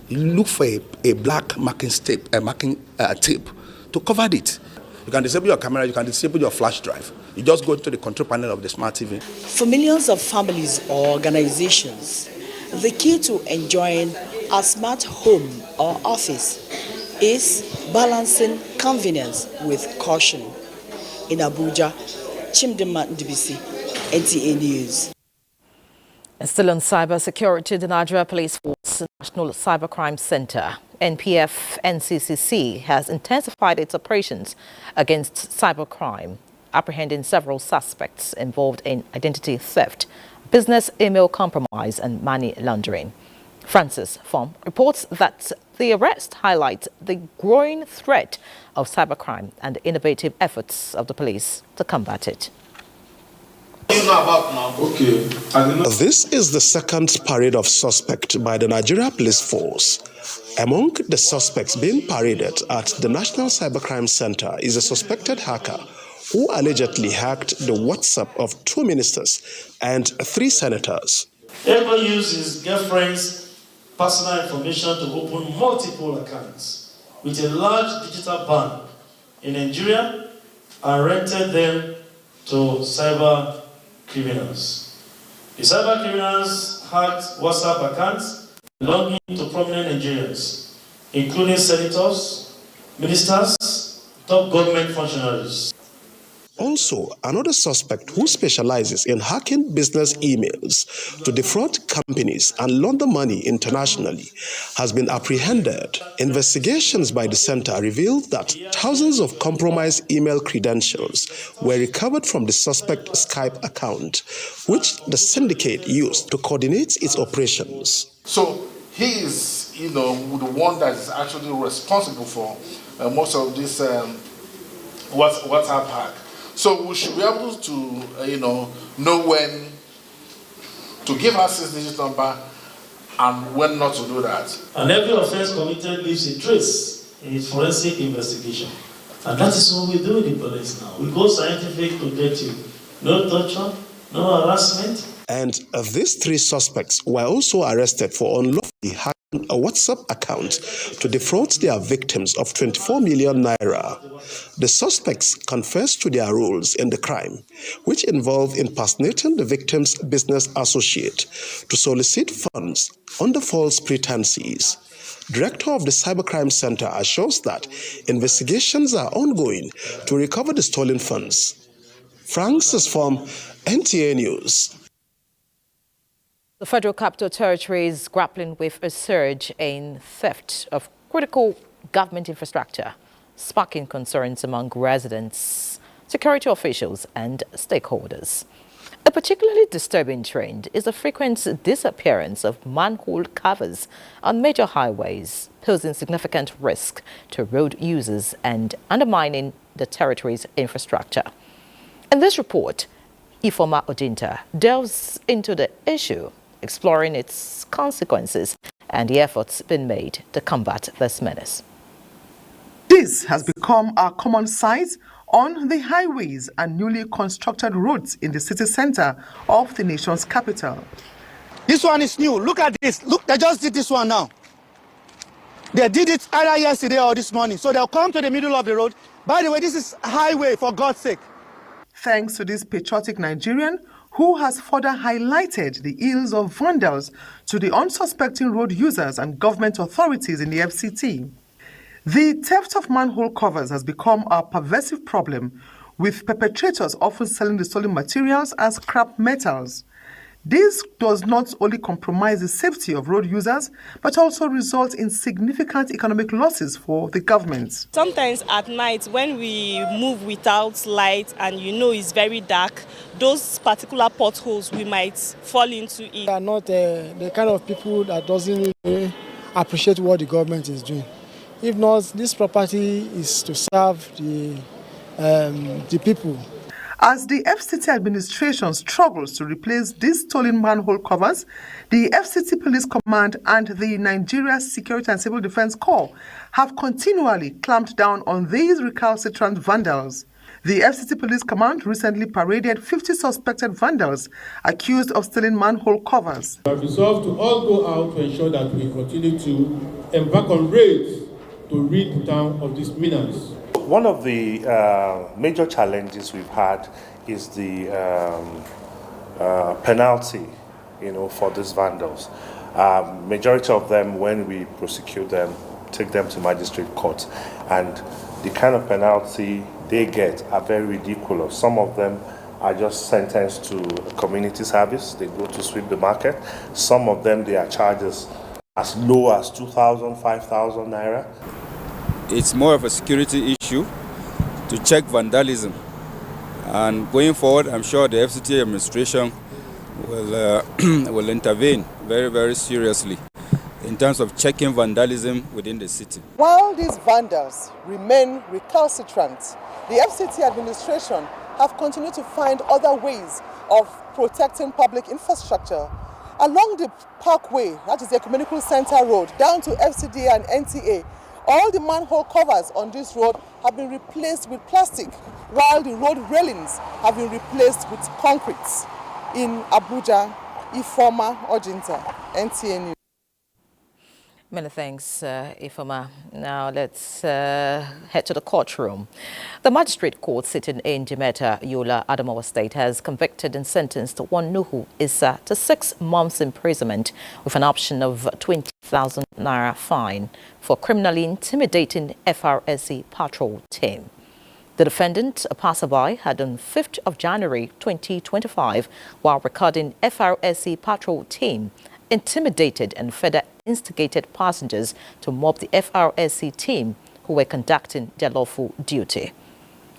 Look for a black marking tape to cover it. You can disable your camera, you can disable your flash drive. You just go to the control panel of the smart TV.
For millions of families or organizations, the key to enjoying a smart home or office is balancing convenience with caution. In Abuja, Chimdima Ndibisi, NTA News.
Still on cybersecurity, the Nigeria Police Force National Cybercrime Center, NPF-NCCC, has intensified its operations against cybercrime, apprehending several suspects involved in identity theft, business email compromise, and money laundering. Francis Fom reports that the arrest highlights the growing threat of cybercrime and the innovative efforts of the police to combat it.
This is the second parade of suspect by the Nigeria Police Force. Among the suspects being paraded at the National Cybercrime Center is a suspected hacker who allegedly hacked the WhatsApp of 2 ministers and 3 senators.
Ever use his girlfriend's personal information to open multiple accounts with a large digital bank in Nigeria and rented them to cyber criminals. The cyber criminals hacked WhatsApp accounts belonging to prominent Nigerians, including senators, ministers, top government functionaries.
Also, another suspect who specializes in hacking business emails to defraud companies and launder money internationally has been apprehended. Investigations by the center revealed that thousands of compromised email credentials were recovered from the suspect Skype account, which the syndicate used to coordinate its operations.
So he is, the one that is actually responsible for most of this WhatsApp hack. So we should be able to, know when to give our 6-digit number and when not to do that.
And every offense committed leaves a trace in forensic investigation. And that is what we do in the police now. We go scientific to get you. No torture, no harassment.
And these 3 suspects were also arrested for unlawfully hacking a WhatsApp account to defraud their victims of 24 million naira. The suspects confessed to their roles in the crime, which involved impersonating the victim's business associate to solicit funds under false pretenses. Director of the Cybercrime Center assures that investigations are ongoing to recover the stolen funds. Francis from NTA News.
The Federal Capital Territory is grappling with a surge in theft of critical government infrastructure, sparking concerns among residents, security officials, and stakeholders. A particularly disturbing trend is the frequent disappearance of manhole covers on major highways, posing significant risk to road users and undermining the territory's infrastructure. In this report, Ifoma Odinta delves into the issue, exploring its consequences and the efforts being made to combat this menace.
This has become a common sight on the highways and newly constructed roads in the city center of the nation's capital.
This one is new. Look at this. Look, they just did this one now. They did it either yesterday or this morning. So they'll come to the middle of the road. By the way, this is highway, for God's sake.
Thanks to this patriotic Nigerian who has further highlighted the ills of vandals to the unsuspecting road users and government authorities in the FCT. The theft of manhole covers has become a pervasive problem, with perpetrators often selling the stolen materials as scrap metals. This does not only compromise the safety of road users, but also result in significant economic losses for the government.
Sometimes at night when we move without light and it's very dark, those particular potholes we might fall into it.
We are not the kind of people that doesn't really appreciate what the government is doing. If not, this property is to serve the people.
As the FCT administration struggles to replace these stolen manhole covers, the FCT Police Command and the Nigeria Security and Civil Defense Corps have continually clamped down on these recalcitrant vandals. The FCT Police Command recently paraded 50 suspected vandals accused of stealing manhole covers.
We have resolved to all go out to ensure that we continue to embark on raids to rid the town of these menace.
One of the major challenges we've had is the penalty, for these vandals. Majority of them, when we prosecute them, take them to magistrate court, and the kind of penalty they get are very ridiculous. Some of them are just sentenced to community service. They go to sweep the market. Some of them, they are charges as low as 2,000, 5,000 naira.
It's more of a security issue to check vandalism. And going forward, I'm sure the FCT administration will intervene very, very seriously in terms of checking vandalism within the city.
While these vandals remain recalcitrant, the FCT administration have continued to find other ways of protecting public infrastructure. Along the parkway, that is the Ecumenical Center Road, down to FCDA and NTA, all the manhole covers on this road have been replaced with plastic, while the road railings have been replaced with concrete. In Abuja, Ifoma Ojinta, NTA News.
Many thanks, Ifoma. Now let's head to the courtroom. The magistrate court sitting in Jimeta, Yola, Adamawa State has convicted and sentenced one Nuhu Issa to 6 months imprisonment with an option of 20,000 naira fine for criminally intimidating FRSC patrol team. The defendant, a passerby, had on 5th of January 2025, while recording FRSC patrol team, intimidated and further instigated passengers to mob the FRSC team who were conducting their lawful duty.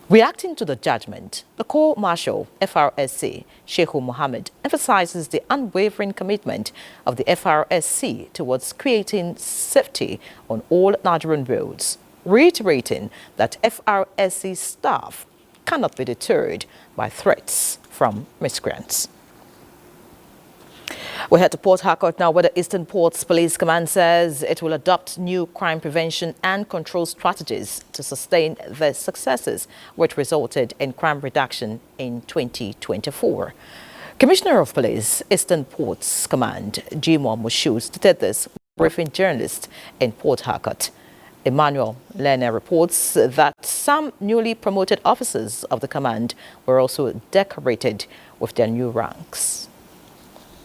Reacting to the judgment, the Court-Marshal FRSC, Sheikh Mohammed, emphasizes the unwavering commitment of the FRSC towards creating safety on all Nigerian roads, reiterating that FRSC staff cannot be deterred by threats from miscreants. We head to Port Harcourt now, where the Eastern Ports Police Command says it will adopt new crime prevention and control strategies to sustain the successes which resulted in crime reduction in 2024. Commissioner of Police, Eastern Ports Command, Jimo Mushu, stated this briefing journalists in Port Harcourt. Emmanuel Lene reports that some newly promoted officers of the command were also decorated with their new ranks.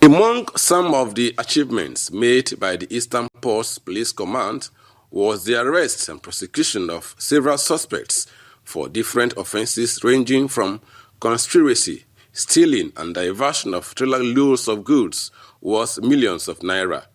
Among some of the achievements made by the Eastern Ports Police Command was the arrest and prosecution of several suspects for different offences ranging from conspiracy, stealing and diversion of trailer loads of goods worth millions of naira.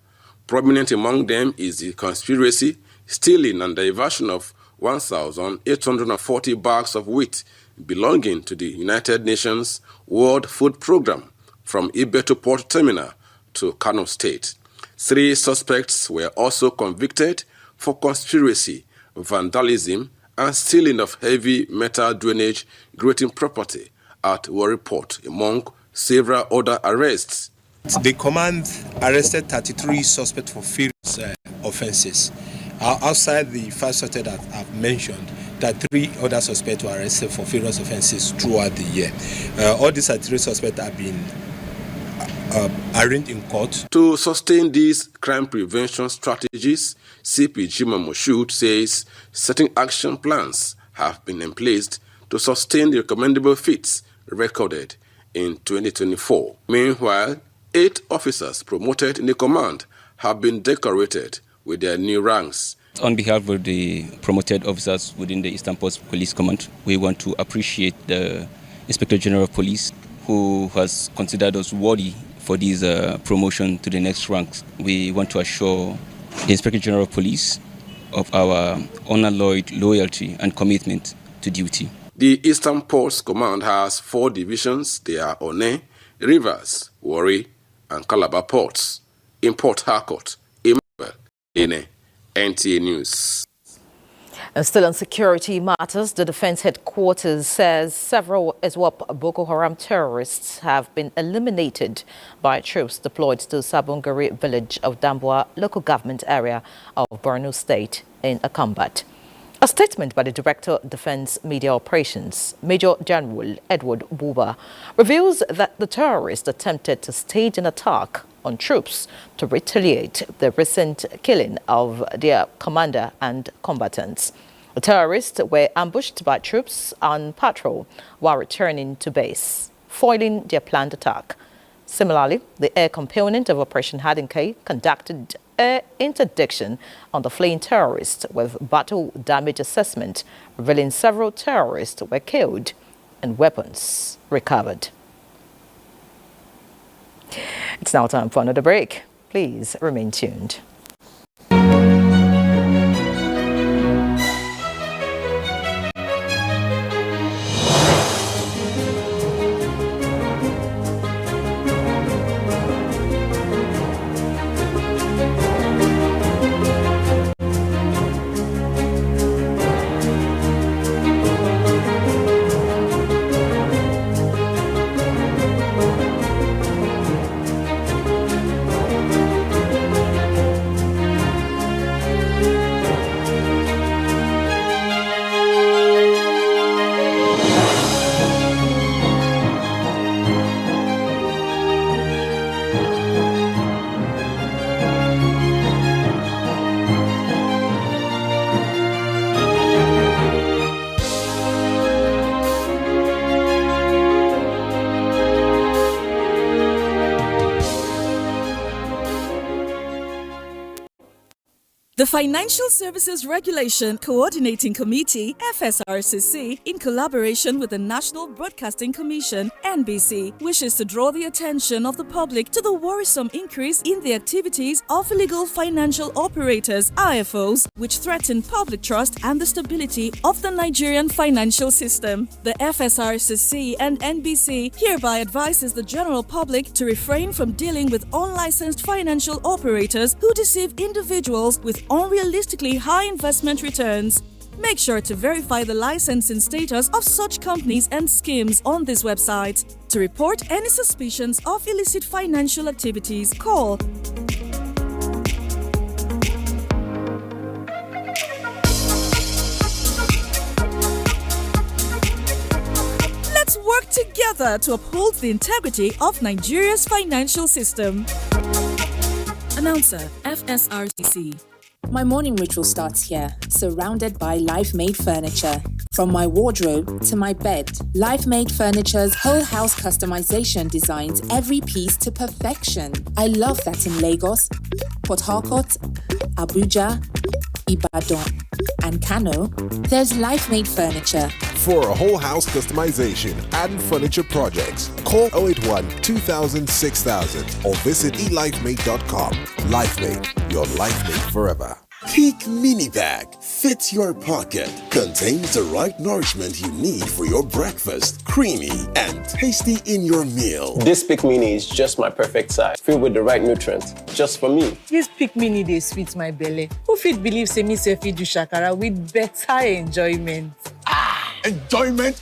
Prominent among them is the conspiracy, stealing and diversion of 1,840 bags of wheat belonging to the United Nations World Food Programme from Ibeto Port Terminal to Kano State. 3 suspects were also convicted for conspiracy, vandalism, and stealing of heavy metal drainage grating property at Warri Port, among several other arrests.
The command arrested 33 suspects for various offences,
Outside the first suspect that I've mentioned, that 3 other suspects were arrested for various offences throughout the year. All these 3 suspects have been arraigned in court.
To sustain these crime prevention strategies, CP Jima Moshood says certain action plans have been in place to sustain the recommendable feats recorded in 2024. Meanwhile, 8 officers promoted in the command have been decorated with their new ranks.
On behalf of the promoted officers within the Eastern Post Police Command, we want to appreciate the Inspector General of Police, who has considered us worthy for this promotion to the next ranks. We want to assure the Inspector General of Police of our unalloyed loyalty and commitment to duty.
The Eastern Post Command has 4 divisions. They are One, Rivers, Warri, and Calabar ports. In Port Harcourt, Emmanuel, Ine, NTA News.
And still on security matters, the Defense Headquarters says several ISWAP Boko Haram terrorists have been eliminated by troops deployed to Sabongari village of Damboa local government area of Borno State in a combat. A statement by the Director of Defense Media Operations, Major General Edward Buba, reveals that the terrorists attempted to stage an attack on troops to retaliate the recent killing of their commander and combatants. The terrorists were ambushed by troops on patrol while returning to base, foiling their planned attack. Similarly, the air component of Operation Hadinke conducted air interdiction on the fleeing terrorists with battle damage assessment, revealing several terrorists were killed and weapons recovered. It's now time for another break. Please remain tuned.
The Financial Services Regulation Coordinating Committee, FSRCC, in collaboration with the National Broadcasting Commission, NBC, wishes to draw the attention of the public to the worrisome increase in the activities of illegal financial operators, IFOs, which threaten public trust and the stability of the Nigerian financial system. The FSRCC and NBC hereby advises the general public to refrain from dealing with unlicensed financial operators who deceive individuals with unrealistically high investment returns. Make sure to verify the licensing status of such companies and schemes on this website. To report any suspicions of illicit financial activities, call Let's work together to uphold the integrity of Nigeria's financial system. Announcer, FSRCC.
My morning ritual starts here, surrounded by Life-Made furniture. From my wardrobe to my bed, Life-Made Furniture's whole house customization designs every piece to perfection. I love that in Lagos, Port Harcourt, Abuja, Ibadan, and Kano, there's Life-Made Furniture.
For a whole house customization and furniture projects, call 081 2000 6000 or visit elifemade.com. Life-Made, your life made forever.
Peak Mini Bag fits your pocket, contains the right nourishment you need for your breakfast, creamy and tasty in your meal.
This Peak Mini is just my perfect size, filled with the right nutrients, just for me.
This Peak Mini dey sweet my belly. Who fit believe say me sef fit do shakara with better enjoyment?
Enjoyment.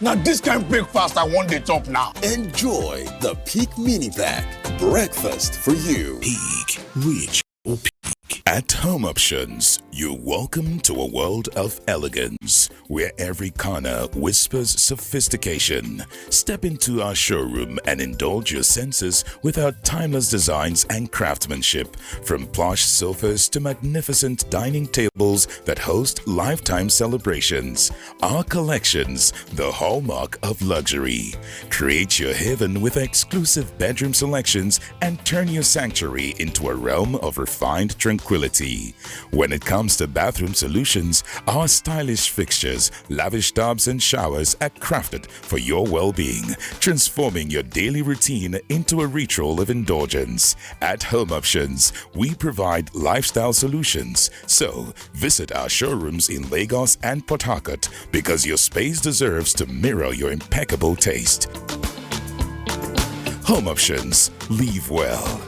Now this kind of breakfast I want the top now.
Enjoy the Peak Mini Bag. Breakfast for you.
Peak. Reach or peak
At Home Options, you're welcome to a world of elegance, where every corner whispers sophistication. Step into our showroom and indulge your senses with our timeless designs and craftsmanship, from plush sofas to magnificent dining tables that host lifetime celebrations. Our collections, the hallmark of luxury. Create your haven with exclusive bedroom selections and turn your sanctuary into a realm of refined tranquility. When it comes to bathroom solutions, our stylish fixtures, lavish tubs and showers are crafted for your well-being, transforming your daily routine into a ritual of indulgence. At Home Options, we provide lifestyle solutions. So, visit our showrooms in Lagos and Port Harcourt, because your space deserves to mirror your impeccable taste. Home Options. Live well.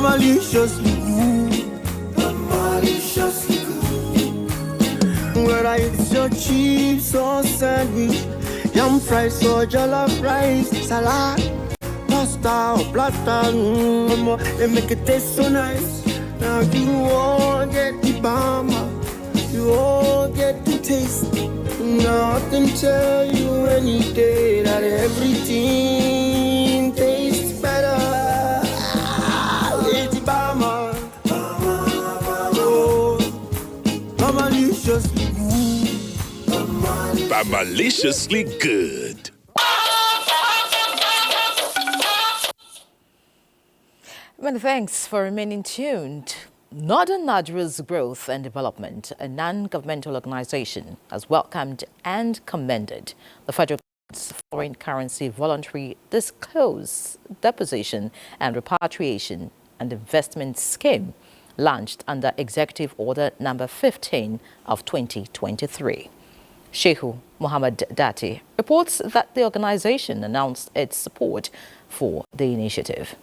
Maliciously good, maliciously good. Whether it's your chips or sandwich, yam fries or jollof rice, salad, pasta or plata, they make it taste so nice. Now you all get the bama, you all get the taste. Nothing tell you any day that everything tastes better.
Maliciously good.
Many thanks for remaining tuned. Northern Nigeria's Growth and Development, a non-governmental organization, has welcomed and commended the federal government's foreign currency voluntary disclose, deposition and repatriation and investment scheme launched under Executive Order Number 15 of 2023. Shehu Muhammad Dati reports that the organization announced its support for the initiative.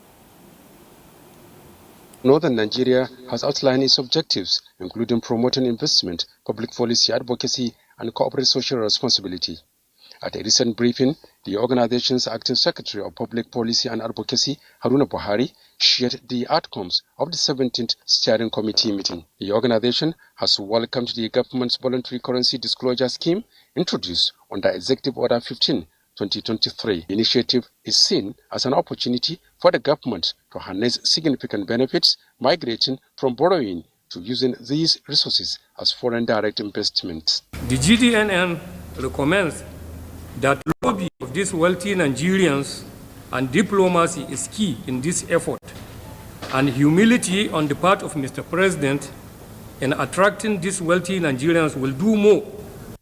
Northern Nigeria has outlined its objectives, including promoting investment, public policy advocacy, and corporate social responsibility. At a recent briefing, the organization's acting secretary of public policy and advocacy, Haruna Buhari, shared the outcomes of the 17th steering committee meeting. The organization has welcomed the government's voluntary currency disclosure scheme introduced under Executive Order 15, 2023. The initiative is seen as an opportunity for the government to harness significant benefits migrating from borrowing to using these resources as foreign direct investments.
The GDNN recommends that lobby of these wealthy Nigerians and diplomacy is key in this effort, and humility on the part of Mr. President in attracting these wealthy Nigerians will do more.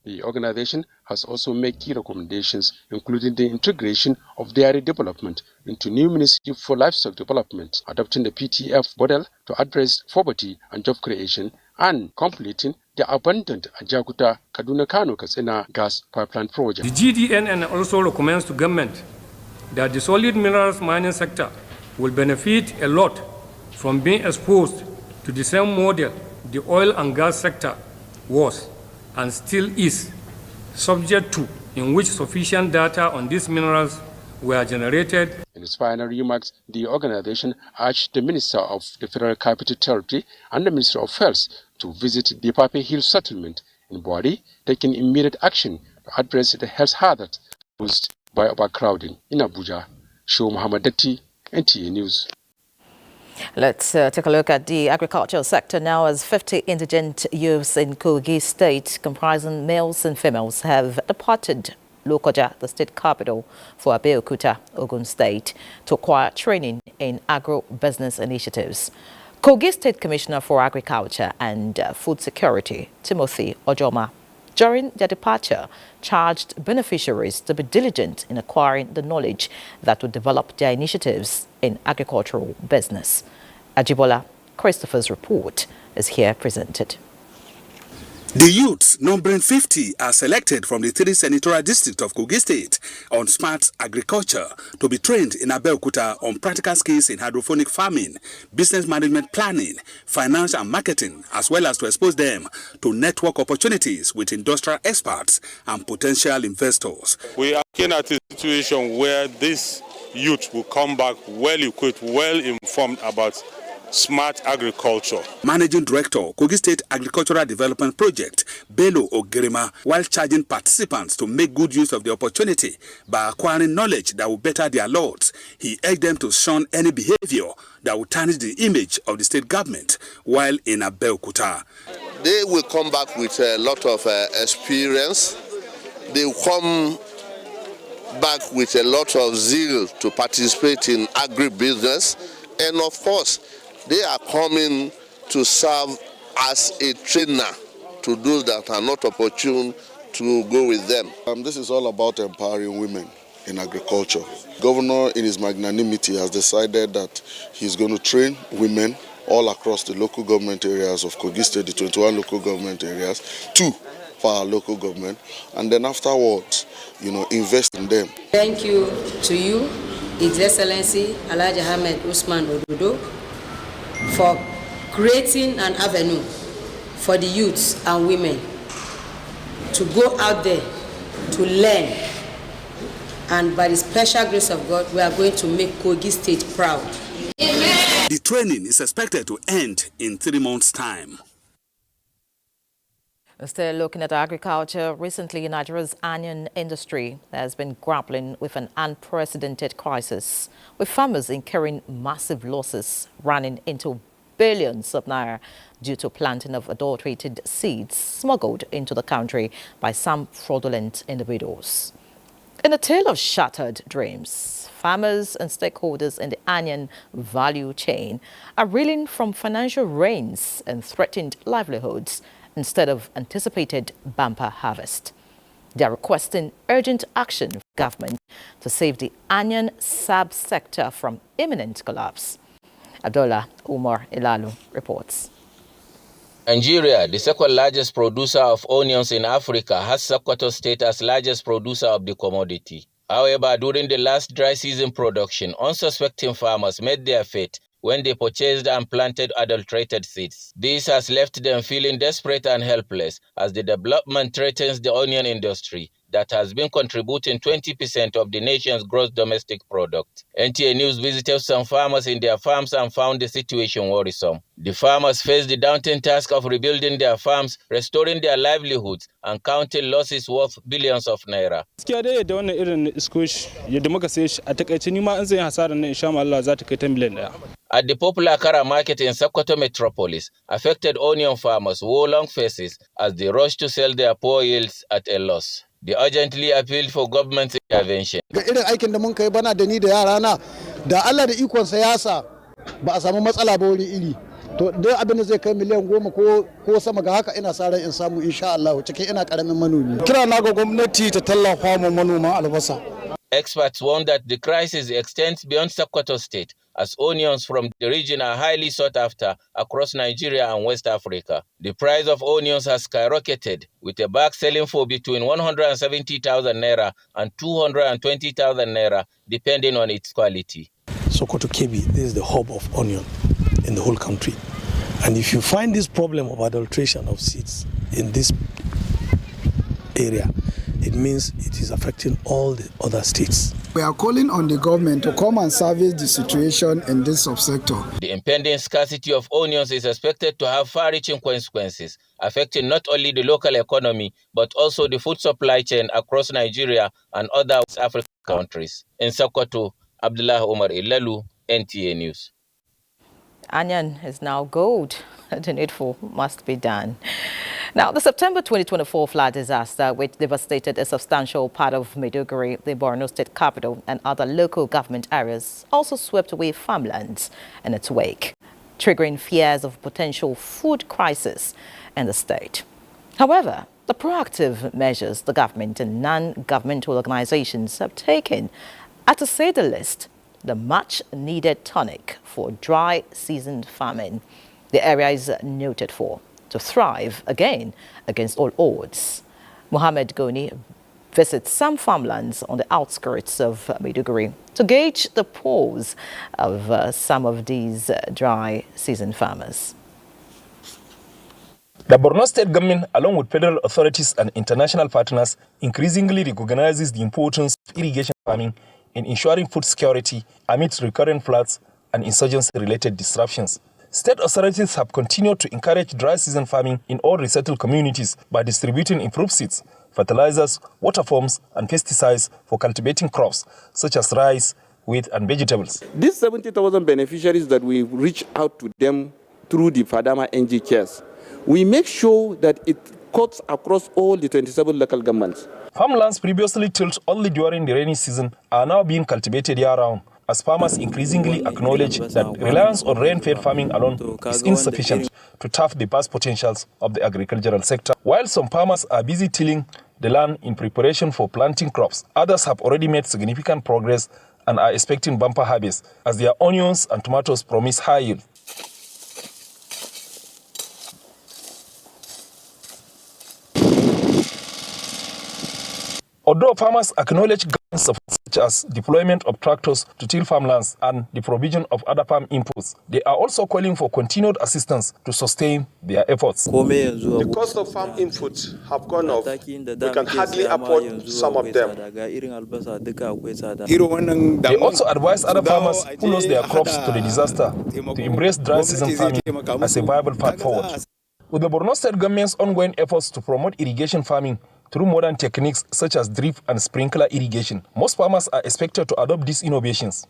The organization has also made key recommendations, including the integration of dairy development into new Ministry for Livestock Development, adopting the PTF model to address poverty and job creation, and completing the abandoned Ajakuta Kaduna Kano Katsina gas pipeline project.
The GDNN also recommends to government that the solid minerals mining sector will benefit a lot from being exposed to the same model the oil and gas sector was and still is subject to, in which sufficient data on these minerals were generated.
In its final remarks, the organization urged the Minister of the Federal Capital Territory and the Minister of Health to visit the Pape Hill settlement in Bwari, taking immediate action to address the health hazard posed by overcrowding. In Abuja, Shehu Muhammad Datti, NTA News.
Let's take a look at the agricultural sector now, as 50 indigent youths in Kogi State, comprising males and females, have departed Lokoja, the state capital, for Abeokuta, Ogun State, to acquire training in agro-business initiatives. Kogi State Commissioner for Agriculture and Food Security, Timothy Ojoma, during their departure, charged beneficiaries to be diligent in acquiring the knowledge that would develop their initiatives in agricultural business. Ajibola Christopher's report is here presented.
The youths, numbering 50, are selected from the 3 senatorial districts of Kogi State on smart agriculture to be trained in Abeokuta on practical skills in hydroponic farming, business management planning, finance and marketing, as well as to expose them to network opportunities with industrial experts and potential investors.
We are looking at a situation where this youth will come back well equipped, well informed about smart agriculture.
Managing Director, Kogi State Agricultural Development Project, Bello Ogerima, while charging participants to make good use of the opportunity by acquiring knowledge that will better their lives, he urged them to shun any behavior that will tarnish the image of the state government while in Abeokuta.
They will come back with a lot of experience. They will come back with a lot of zeal to participate in agribusiness, and of course, they are coming to serve as a trainer to those that are not opportune to go with them.
This is all about empowering women in agriculture. Governor, in his magnanimity, has decided that he's going to train women all across the local government areas of Kogi State, the 21 local government areas, 2 for our local government, and then afterwards, invest in them.
Thank you to you, His Excellency Alhaji Ahmed Usman Ododo, for creating an avenue for the youths and women to go out there to learn. And by the special grace of God, we are going to make Kogi State proud. Amen.
The training is expected to end in 3 months' time.
Still looking at agriculture, recently Nigeria's onion industry has been grappling with an unprecedented crisis, with farmers incurring massive losses running into billions of naira due to planting of adulterated seeds smuggled into the country by some fraudulent individuals. In a tale of shattered dreams, farmers and stakeholders in the onion value chain are reeling from financial rains and threatened livelihoods instead of anticipated bumper harvest. They are requesting urgent action from government to save the onion sub-sector from imminent collapse. Abdullah Umar Ilalu reports.
Nigeria, the second largest producer of onions in Africa, has Sokoto State as largest producer of the commodity. However, during the last dry season production, unsuspecting farmers met their fate when they purchased and planted adulterated seeds. This has left them feeling desperate and helpless as the development threatens the onion industry that has been contributing 20% of the nation's gross domestic product. NTA News visited some farmers in their farms and found the situation worrisome. The farmers face the daunting task of rebuilding their farms, restoring their livelihoods, and counting losses worth billions of naira. At the popular Kara market in Sokoto metropolis, affected onion farmers wore long faces as they rushed to sell their poor yields at a loss. They urgently appealed for government intervention.
Ga irin aikin da mun kai bana da ni da yara na da Allah da ikon sa ya sa ba a samu matsala ba wuri iri to dai abin da zai kai miliyan 10 ko sama ga haka ina sa ran in samu insha Allah cikin ina karamin manomi. Kira na ga gwamnati ta tallafa mu manoman albasa.
Experts warn that the crisis extends beyond Sokoto State, as onions from the region are highly sought after across Nigeria and West Africa. The price of onions has skyrocketed, with a bag selling for between 170,000 naira and 220,000 naira, depending on its quality.
Sokoto Kebbi, this is the hub of onion in the whole country. And if you find this problem of adulteration of seeds in this area, it means it is affecting all the other states.
We are calling on the government to come and service the situation in this subsector.
The impending scarcity of onions is expected to have far-reaching consequences, affecting not only the local economy, but also the food supply chain across Nigeria and other West African countries. In Sokoto, Abdullah Umar Ilalu, NTA News.
Onion is now gold. The needful must be done. Now, the September 2024 flood disaster, which devastated a substantial part of Maiduguri, the Borno state capital, and other local government areas, also swept away farmlands in its wake, triggering fears of potential food crisis in the state. However, the proactive measures the government and non-governmental organizations have taken are, to say the least, the much-needed tonic for dry season farming the area is noted for. to thrive again against all odds. Mohammed Goni visits some farmlands on the outskirts of Maiduguri to gauge the pulse of some of these dry season farmers.
The Borno State government, along with federal authorities and international partners, increasingly recognizes the importance of irrigation farming in ensuring food security amidst recurrent floods and insurgency-related disruptions. State authorities have continued to encourage dry season farming in all resettled communities by distributing improved seeds, fertilizers, water forms, and pesticides for cultivating crops such as rice, wheat, and vegetables.
These 70,000 beneficiaries that we reach out to them through the Fadama NG Cares, we make sure that it cuts across all the 27 local governments.
Farmlands previously tilled only during the rainy season are now being cultivated year-round, as farmers increasingly acknowledge that reliance on rain-fed farming alone is insufficient to tap the vast potentials of the agricultural sector. While some farmers are busy tilling the land in preparation for planting crops, others have already made significant progress and are expecting bumper harvests as their onions and tomatoes promise high yield. Although farmers acknowledge government support such as deployment of tractors to till farmlands and the provision of other farm inputs, they are also calling for continued assistance to sustain their efforts.
The cost of farm inputs have gone up. We can hardly afford some of them.
They also advise other farmers who lost their crops to the disaster to embrace dry season farming as a viable path forward. With the Borno State government's ongoing efforts to promote irrigation farming through modern techniques such as drip and sprinkler irrigation, most farmers are expected to adopt these innovations.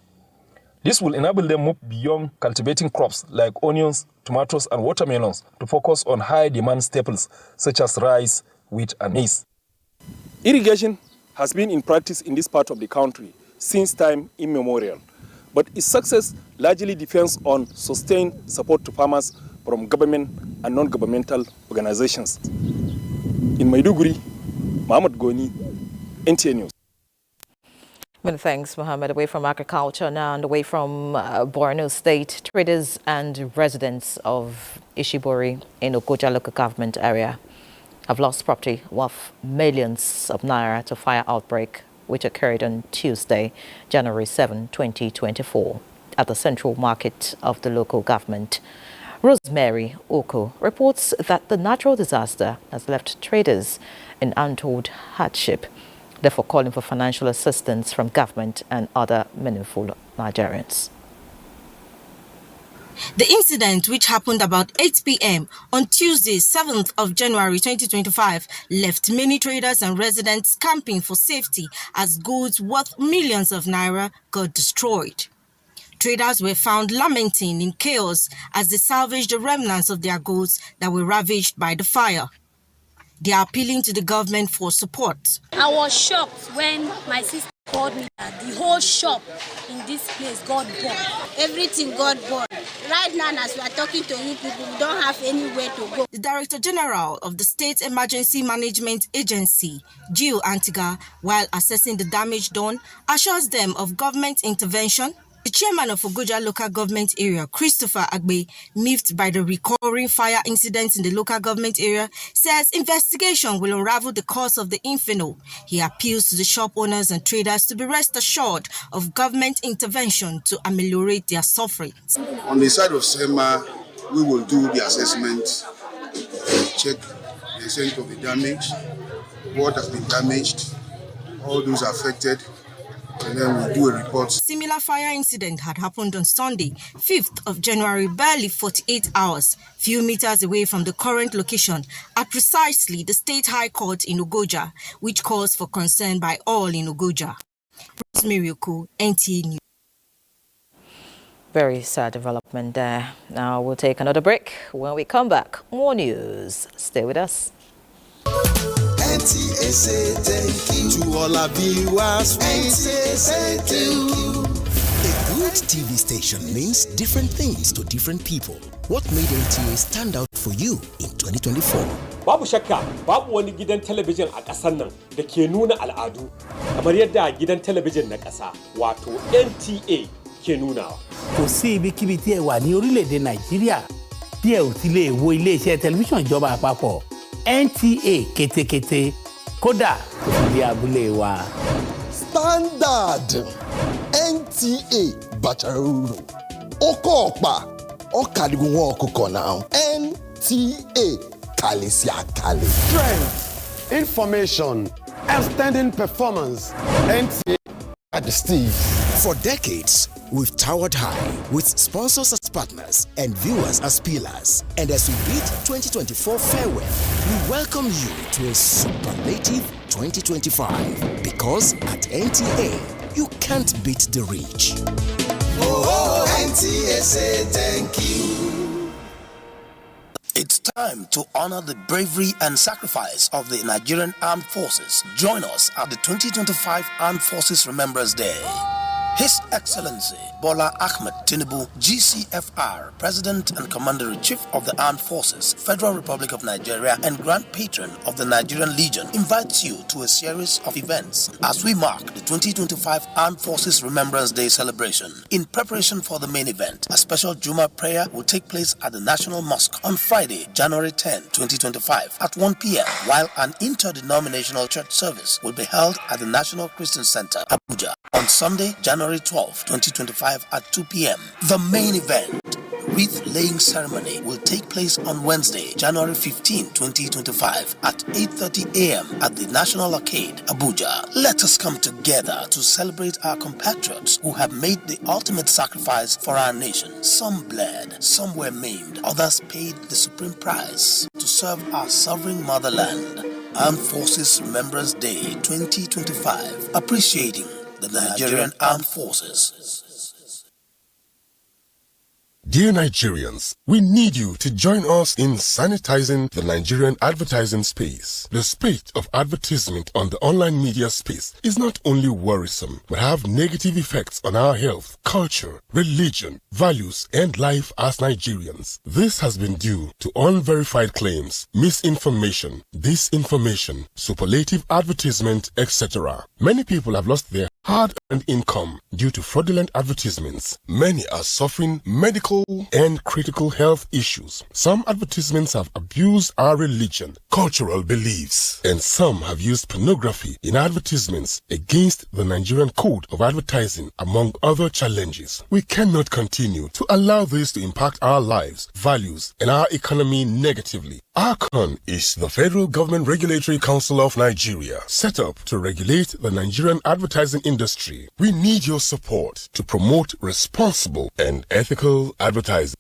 This will enable them to move beyond cultivating crops like onions, tomatoes, and watermelons to focus on high-demand staples such as rice, wheat, and maize. Irrigation has been in practice in this part of the country since time immemorial, but its success largely depends on sustained support to farmers from government and non-governmental organizations. In Maiduguri, Mohammed Goni, NTA News.
Many thanks, Mohammed. Away from agriculture now and away from Borno State, traders and residents of Ishibori in Abuja local government area have lost property worth millions of naira to fire outbreak, which occurred on Tuesday, January 7, 2024, at the central market of the local government. Rosemary Oko reports that the natural disaster has left traders in untold hardship, therefore calling for financial assistance from government and other meaningful Nigerians.
The incident, which happened about 8 p.m. on Tuesday, 7th of January 2025, left many traders and residents camping for safety as goods worth millions of naira got destroyed. Traders were found lamenting in chaos as they salvaged the remnants of their goods that were ravaged by the fire. They are appealing to the government for support.
I was shocked when my sister called me that the whole shop in this place got burned. Everything got burned. Right now, as we are talking to you people, we don't have anywhere to go.
The Director General of the State Emergency Management Agency, Gio Antiga, while assessing the damage done, assures them of government intervention. The chairman of Abuja local government area, Christopher Agbe, miffed by the recurring fire incidents in the local government area, says investigation will unravel the cause of the inferno. He appeals to the shop owners and traders to be rest assured of government intervention to ameliorate their suffering.
On the side of SEMA, we will do the assessment, check the extent of the damage, what has been damaged, all those affected, and then we'll do a report.
Similar fire incident had happened on Sunday, 5th of January, barely 48 hours, few meters away from the current location at precisely the State High Court in Abuja, which calls for concern by all in Abuja. Rosemary Oko, NTA News.
Very sad development there. Now we'll take another break. When we come back, more news. Stay with us.
NTA say thank you to all our viewers. NTA say thank you.
A good TV station means different things to different people. What made NTA stand out for you in 2024?
Babu shakka, babu wani gidan talabijin a ƙasar nan da ke nuna al'adu kamar yadda gidan talabijin na ƙasa wato NTA ke nunawa.
Kò sí ibikíbi tí ẹ wà ní orílẹ̀-èdè Nàìjíríà
tí ẹ ò ti lè wo iléeṣẹ́ tẹlifíṣàn ìjọba àpapọ̀ NTA kétékété kódà kò sì dé abúlé wa.
Standard NTA Bacharuru Okopa Okadigun Okoko now NTA Kalisiakale.
Strength, information, outstanding performance. NTA at the Steve.
For decades, we've towered high with sponsors as partners and viewers as pillars. And as we bid 2024 farewell, we welcome you to a superlative 2025. Because at NTA, you can't beat the reach.
NTA say thank you. It's time to honor the bravery and sacrifice of the Nigerian Armed Forces. Join us at the 2025 Armed Forces Remembrance Day. His Excellency Bola Ahmed Tinubu, GCFR, President and Commander-in-Chief of the Armed Forces, Federal Republic of Nigeria, and Grand Patron of the Nigerian Legion, invites you to a series of events as we mark the 2025 Armed Forces Remembrance Day celebration. In preparation for the main event, a special Juma prayer will take place at the National Mosque on Friday, January 10, 2025 at 1 p.m., while an interdenominational church service will be held at the National Christian Center, Abuja, on Sunday, January 12, 2025 at 2 p.m. The main event, wreath-laying ceremony, will take place on Wednesday, January 15, 2025 at 8:30 a.m. at the National Arcade, Abuja. Let us come together to celebrate our compatriots who have made the ultimate sacrifice for our nation. Some bled, some were maimed, others paid the supreme price to serve our sovereign motherland. Armed Forces Remembrance Day 2025, appreciating the Nigerian Armed Forces.
Dear Nigerians, we need you to join us in sanitizing the Nigerian advertising space. The spate of advertisement on the online media space is not only worrisome, but have negative effects on our health, culture, religion, values, and life as Nigerians. This has been due to unverified claims, misinformation, disinformation, superlative advertisement, etc. Many people have lost their hard-earned income due to fraudulent advertisements. Many are suffering medical and critical health issues. Some advertisements have abused our religion, cultural beliefs, and some have used pornography in advertisements against the Nigerian Code of Advertising, among other challenges. We cannot continue to allow this to impact our lives, values, and our economy negatively. ARCON is the Federal Government Regulatory Council of Nigeria, set up to regulate the Nigerian advertising industry. We need your support to promote responsible and ethical advertising.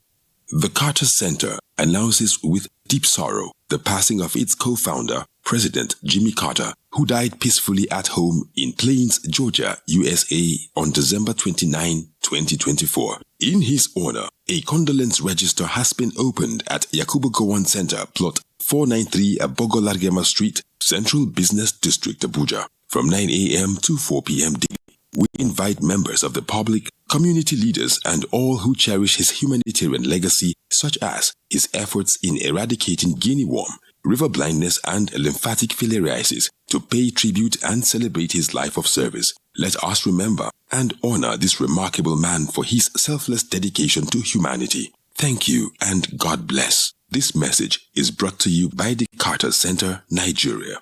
The Carter Center announces with deep sorrow the passing of its co-founder, President Jimmy Carter, who died peacefully at home in Plains, Georgia, USA on December 29, 2024. In his honor, a condolence register has been opened at Yakubu Gowon Center, plot 493 Abogolargema Street, Central Business District, Abuja, from 9 a.m. to 4 p.m. daily. We invite members of the public, community leaders, and all who cherish his humanitarian legacy, such as his efforts in eradicating guinea worm, river blindness, and lymphatic filariasis, to pay tribute and celebrate his life of service. Let us remember and honor this remarkable man for his selfless dedication to humanity. Thank you and God bless. This message is brought to you by the Carter Center, Nigeria.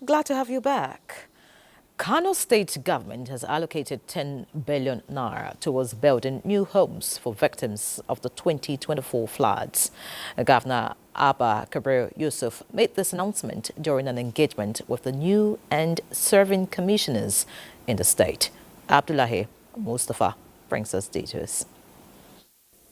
Glad to have you back. Kano State government has allocated 10 billion naira towards building new homes for victims of the 2024 floods. Governor Abba Kabir Yusuf made this announcement during an engagement with the new and serving commissioners in the state. Abdullahi Mustafa brings us details.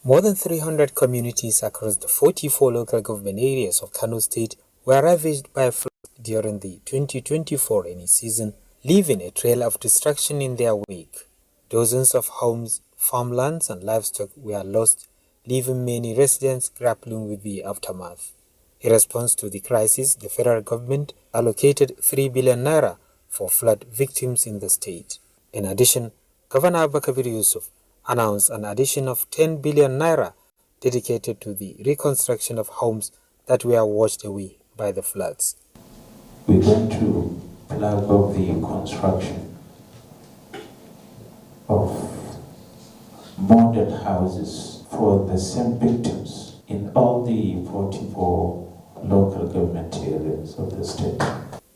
More than 300 communities across the 44 local government areas of Kano State were ravaged by floods during the 2024 rainy season, leaving a trail of destruction in their wake. Dozens of homes, farmlands and livestock were lost, leaving many residents grappling with the aftermath. In response to the crisis, the federal government allocated 3 billion naira for flood victims in the state. In addition, Governor Abba Kabir Yusuf announced an addition of 10 billion naira dedicated to the reconstruction of homes that were washed away by the floods.
We're going to flag off the construction of bonded houses for the same victims in all the 44 local government areas of the state.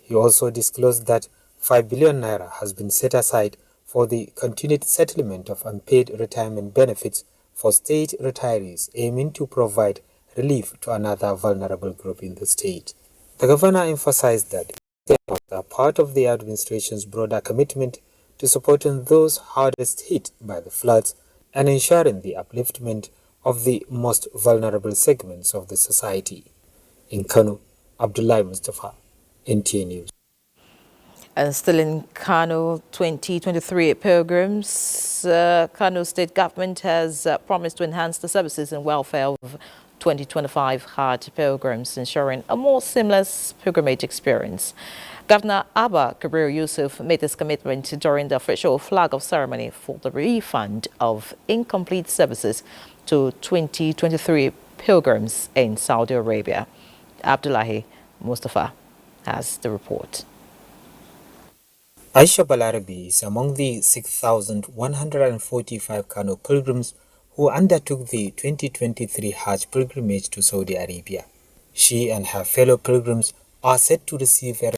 He also disclosed that 5 billion naira has been set aside for the continued settlement of unpaid retirement benefits for state retirees, aiming to provide relief to another vulnerable group in the state. The governor emphasized that these are part of the administration's broader commitment to supporting those hardest hit by the floods and ensuring the upliftment of the most vulnerable segments of the society. In Kano, Abdullahi Mustafa, NTA News.
And still in Kano 2023 programs, Kano State Government has promised to enhance the services and welfare of 2025 Hajj programs, ensuring a more seamless pilgrimage experience. Governor Abba Kabir Yusuf made this commitment during the official flag-off ceremony for the refund of incomplete services to 2023 pilgrims in Saudi Arabia. Abdullahi Mustafa has the report.
Aisha Balarabi is among the 6,145 Kano pilgrims who undertook the 2023 Hajj pilgrimage to Saudi Arabia. She and her fellow pilgrims are set to receive a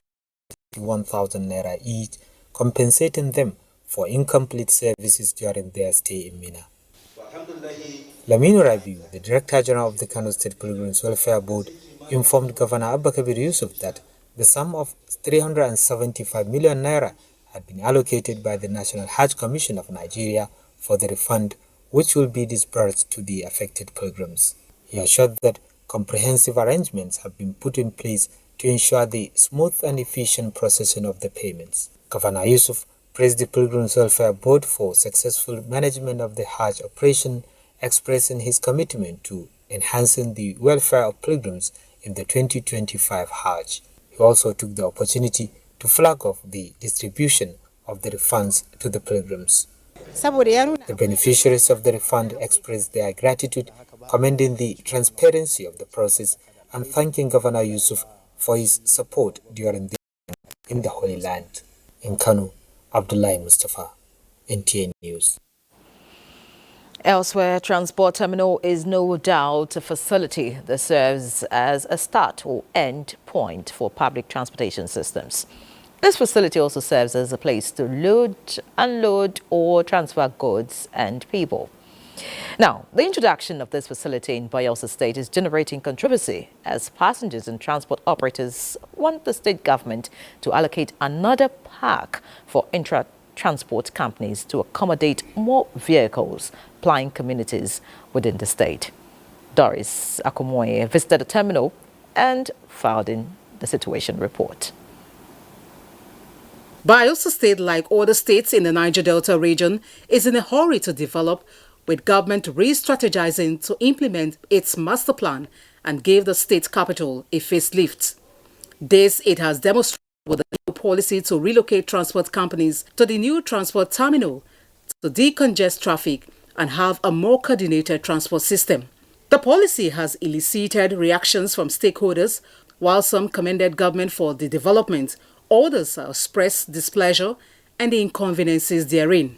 1,000 naira each, compensating them for incomplete services during their stay in Mina. Lamino Rabiu, the Director General of the Kano State Pilgrims Welfare Board, informed Governor Abba Kabir Yusuf that the sum of 375 million naira had been allocated by the National Hajj Commission of Nigeria for the refund, which will be disbursed to the affected pilgrims. He assured that comprehensive arrangements have been put in place to ensure the smooth and efficient processing of the payments. Governor Yusuf praised the Pilgrims Welfare Board for successful management of the Hajj operation, expressing his commitment to enhancing the welfare of pilgrims in the 2025 Hajj. He also took the opportunity to flag off the distribution of the refunds to the pilgrims. The beneficiaries of the refund expressed their gratitude, commending the transparency of the process and thanking Governor Yusuf for his support during the in the Holy Land. In Kano, Abdullahi Mustafa, NTA News.
Elsewhere, Transport Terminal is no doubt a facility that serves as a start or end point for public transportation systems. This facility also serves as a place to load, unload, or transfer goods and people. Now, the introduction of this facility in Bayelsa State is generating controversy as passengers and transport operators want the state government to allocate another park for intra-transport companies to accommodate more vehicles plying communities within the state. Doris Akomoye visited the terminal and filed in the situation report.
Bayelsa State, like other states in the Niger Delta region, is in a hurry to develop, with government re-strategizing to implement its master plan and give the state capital a facelift. This it has demonstrated with a new policy to relocate transport companies to the new transport terminal to decongest traffic and have a more coordinated transport system. The policy has elicited reactions from stakeholders. While some commended government for the development, others expressed displeasure and the inconveniences therein.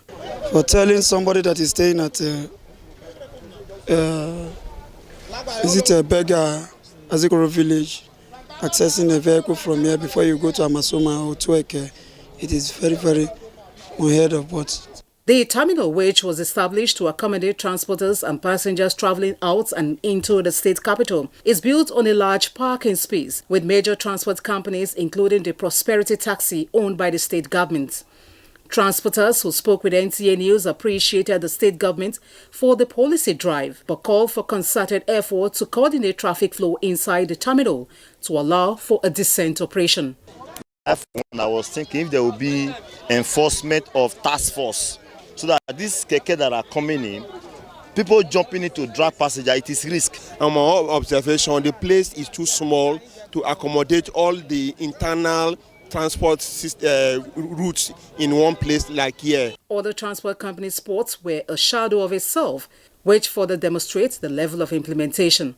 For telling somebody that is staying at a beggar Azikoro village, accessing a vehicle from here before you go to Amasoma or Tueke, it is very, very unheard of. But
the terminal, which was established to accommodate transporters and passengers traveling out and into the state capital, is built on a large parking space with major transport companies, including the Prosperity Taxi owned by the state government. Transporters who spoke with NTA News appreciated the state government for the policy drive, but called for concerted effort to coordinate traffic flow inside the terminal to allow for a decent operation.
I was thinking if there will be enforcement of task force, so that these keke that are coming in, people jumping into drag passenger, it is risk.
On my observation, the place is too small to accommodate all the internal transport routes in one place like here.
Other transport company sports were a shadow of itself, which further demonstrates the level of implementation.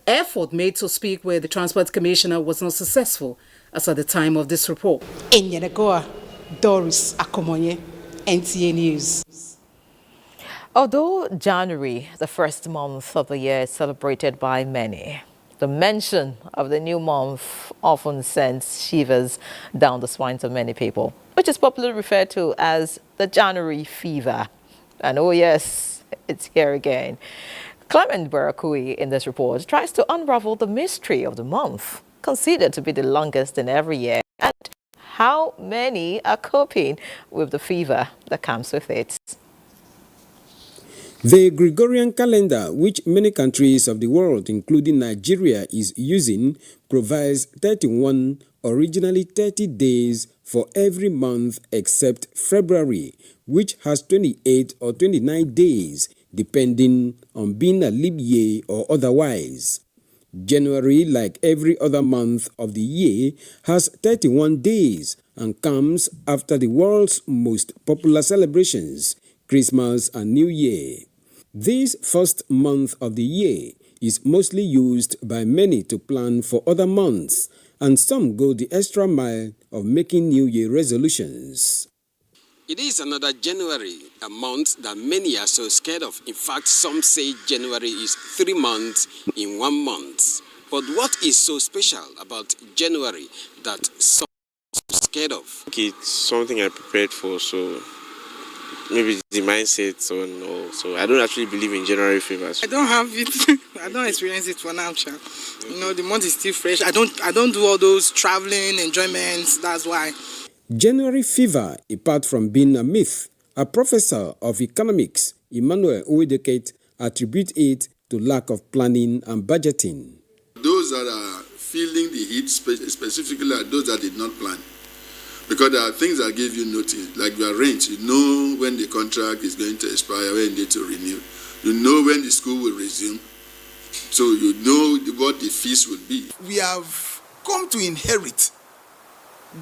Effort made to speak with the Transport Commissioner was not successful as at the time of this report. In Yenagoa, Doris Akomonye, NTA News.
Although January, the first month of the year, is celebrated by many, the mention of the new month often sends shivers down the spines of many people, which is popularly referred to as the January fever. And oh yes, it's here again. Clement Barakui in this report tries to unravel the mystery of the month, considered to be the longest in every year, and how many are coping with the fever that comes with it.
The Gregorian calendar, which many countries of the world, including Nigeria, is using, provides 31, originally 30 days for every month except February, which has 28 or 29 days, depending on being a leap year or otherwise. January, like every other month of the year, has 31 days and comes after the world's most popular celebrations, Christmas and New Year. This first month of the year is mostly used by many to plan for other months, and some go the extra mile of making New Year resolutions. It is another January, a month that many are so scared of. In fact, some say January is 3 months in 1 month. But what is so special about January that some are so scared of?
It's something I prepared for, so maybe it's the mindset or so. I don't actually believe in January fevers.
I don't have it. I don't experience it for now, child. You know, the month is still fresh. I don't do all those traveling enjoyments. That's why.
January fever, apart from being a myth, a professor of economics, Emmanuel Uwedeket, attributes it to lack of planning and budgeting.
Those that are feeling the heat specifically are those that did not plan. Because there are things that give you notice, like your rent. You know when the contract is going to expire, when you need to renew. You know when the school will resume. So you know what the fees will be.
We have come to inherit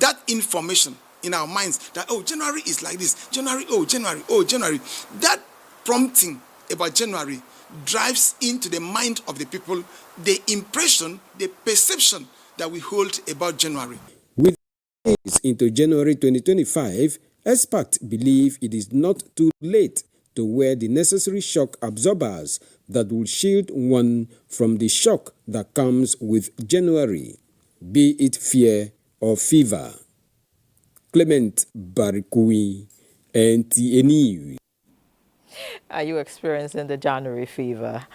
that information in our minds that, oh, January is like this. January, oh, January, oh, January. That prompting about January drives into the mind of the people the impression, the perception that we hold about January.
With days into January 2025, experts believe it is not too late to wear the necessary shock absorbers that will shield one from the shock that comes with January, be it fear or fever. Clement Barakui, NTA News.
Are you experiencing the January fever?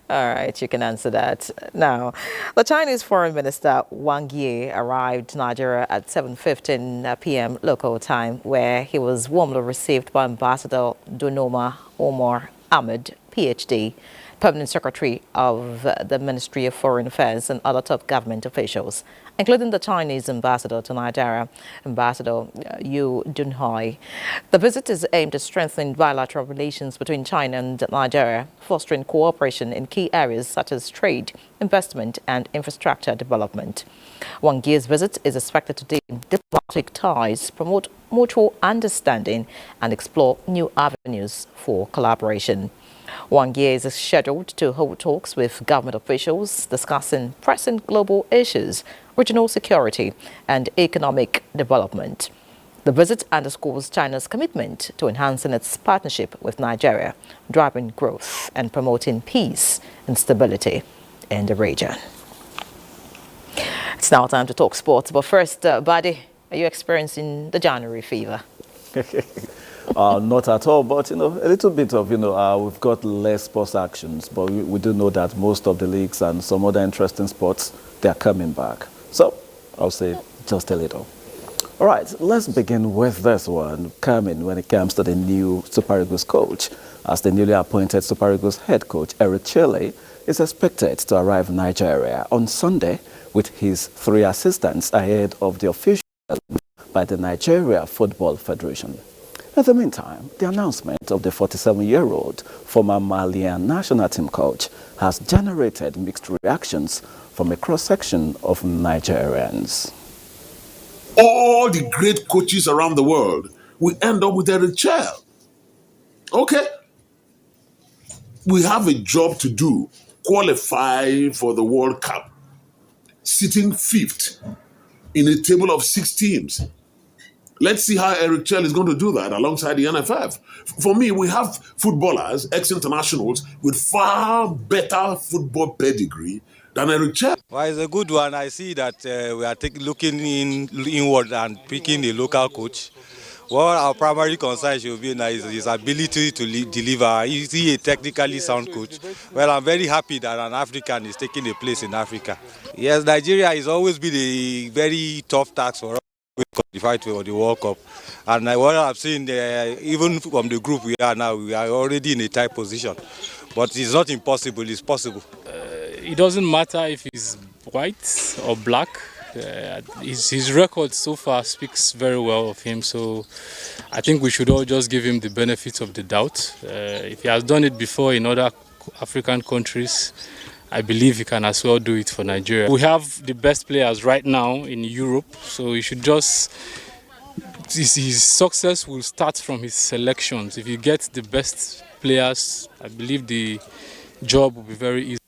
All right, you can answer that. Now, the Chinese Foreign Minister Wang Yi arrived in Nigeria at 7:15 p.m. local time, where he was warmly received by Ambassador Donoma Omar Ahmed, PhD, Permanent Secretary of the Ministry of Foreign Affairs, and other top government officials, including the Chinese ambassador to Nigeria, Ambassador Yu Dunhoi. The visit is aimed at strengthening bilateral relations between China and Nigeria, fostering cooperation in key areas such as trade, investment, and infrastructure development. Wang Yi's visit is expected to deepen diplomatic ties, promote mutual understanding, and explore new avenues for collaboration. Wang Yi is scheduled to hold talks with government officials discussing pressing global issues, regional security, and economic development. The visit underscores China's commitment to enhancing its partnership with Nigeria, driving growth and promoting peace and stability in the region. It's now time to talk sports, but first, Buddy, are you experiencing the January fever?
Not at all, but a little bit of we've got less sports actions, but we do know that most of the leagues and some other interesting sports, they are coming back. So I'll say just a little. All right, let's begin with this one coming when it comes to the new Super Eagles coach, as the newly appointed Super Eagles head coach Eric Chelle is expected to arrive in Nigeria on Sunday with his 3 assistants ahead of the official by the Nigeria Football Federation. In the meantime, the announcement of the 47-year-old former Malian national team coach has generated mixed reactions from a cross-section of Nigerians.
All the great coaches around the world will end up with Eric Chelle. Okay. We have a job to do, qualify for the World Cup, sitting 5th in a table of 6 teams. Let's see how Eric Chell is going to do that alongside the NFF. For me, we have footballers, ex-internationals, with far better football pedigree than Eric Chell.
Well, it's a good one. I see that we are looking inward and picking a local coach. What our primary concern should be now is his ability to deliver. Is he a technically sound coach? Well, I'm very happy that an African is taking a place in Africa. Yes, Nigeria has always been a very tough task for us to qualify for the World Cup. And what I've seen, even from the group we are now, we are already in a tight position. But it's not impossible, it's possible.
It doesn't matter if he's white or black. His record so far speaks very well of him, so I think we should all just give him the benefit of the doubt. If he has done it before in other African countries, I believe he can as well do it for Nigeria. We have the best players right now in Europe, so he should just... His success will start from his selections. If you get the best players, I believe the job will be very easy.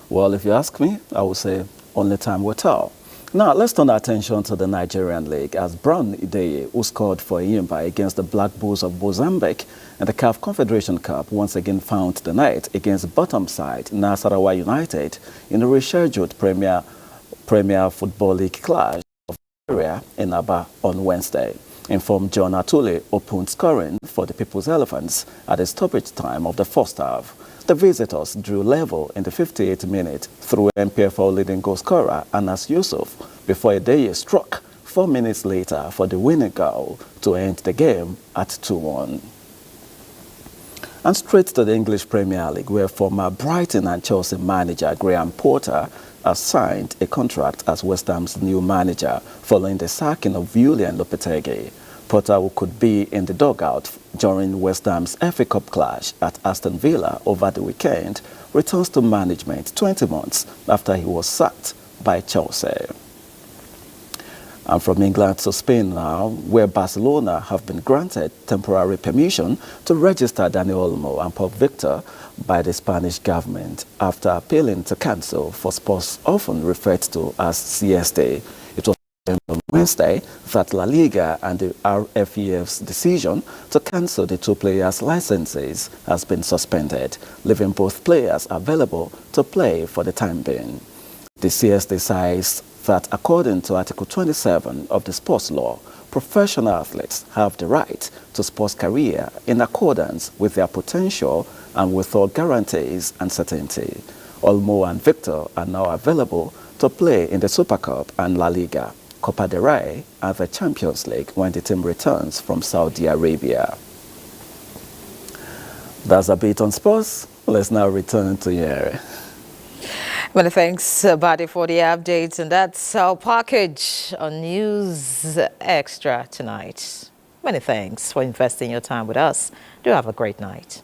Well, if you ask me, I would say only time will tell. Now, let's turn our attention to the Nigerian League as Brown Ideye, who scored for Yimba against the Black Bulls of Mozambique and the CAF Confederation Cup, once again found the night against bottom side Nasarawa United in a rescheduled Premier Football League clash of Nigeria in Aba on Wednesday. Informed John Atule opened scoring for the People's Elephants at the stoppage time of the first half. The visitors drew level in the 58th minute through MPFL leading goal scorer Anas Yusuf before Ideye struck 4 minutes later for the winning goal to end the game at 2-1. And straight to the English Premier League, where former Brighton and Chelsea manager Graham Potter has signed a contract as West Ham's new manager following the sacking of Julian Lopetegui. Potter, who could be in the dugout during West Ham's FA Cup clash at Aston Villa over the weekend, returns to management 20 months after he was sacked by Chelsea. And from England to Spain now, where Barcelona have been granted temporary permission to register Daniel Olmo and Pep Victor by the Spanish government after appealing to cancel for sports often referred to as siesta. It was on Wednesday that La Liga and the RFEF's decision to cancel the two players' licenses has been suspended, leaving both players available to play for the time being. The CS decides that according to Article 27 of the sports law, professional athletes have the right to sports career in accordance with their potential and with all guarantees and certainty. Olmo and Victor are now available to play in the Super Cup and La Liga, Copa del Rey, and the Champions League when the team returns from Saudi Arabia. That's a bit on sports. Let's now return to Yeri.
Many thanks, Badi, for the updates. And that's our package on News Extra tonight. Many thanks for investing your time with us. Do have a great night.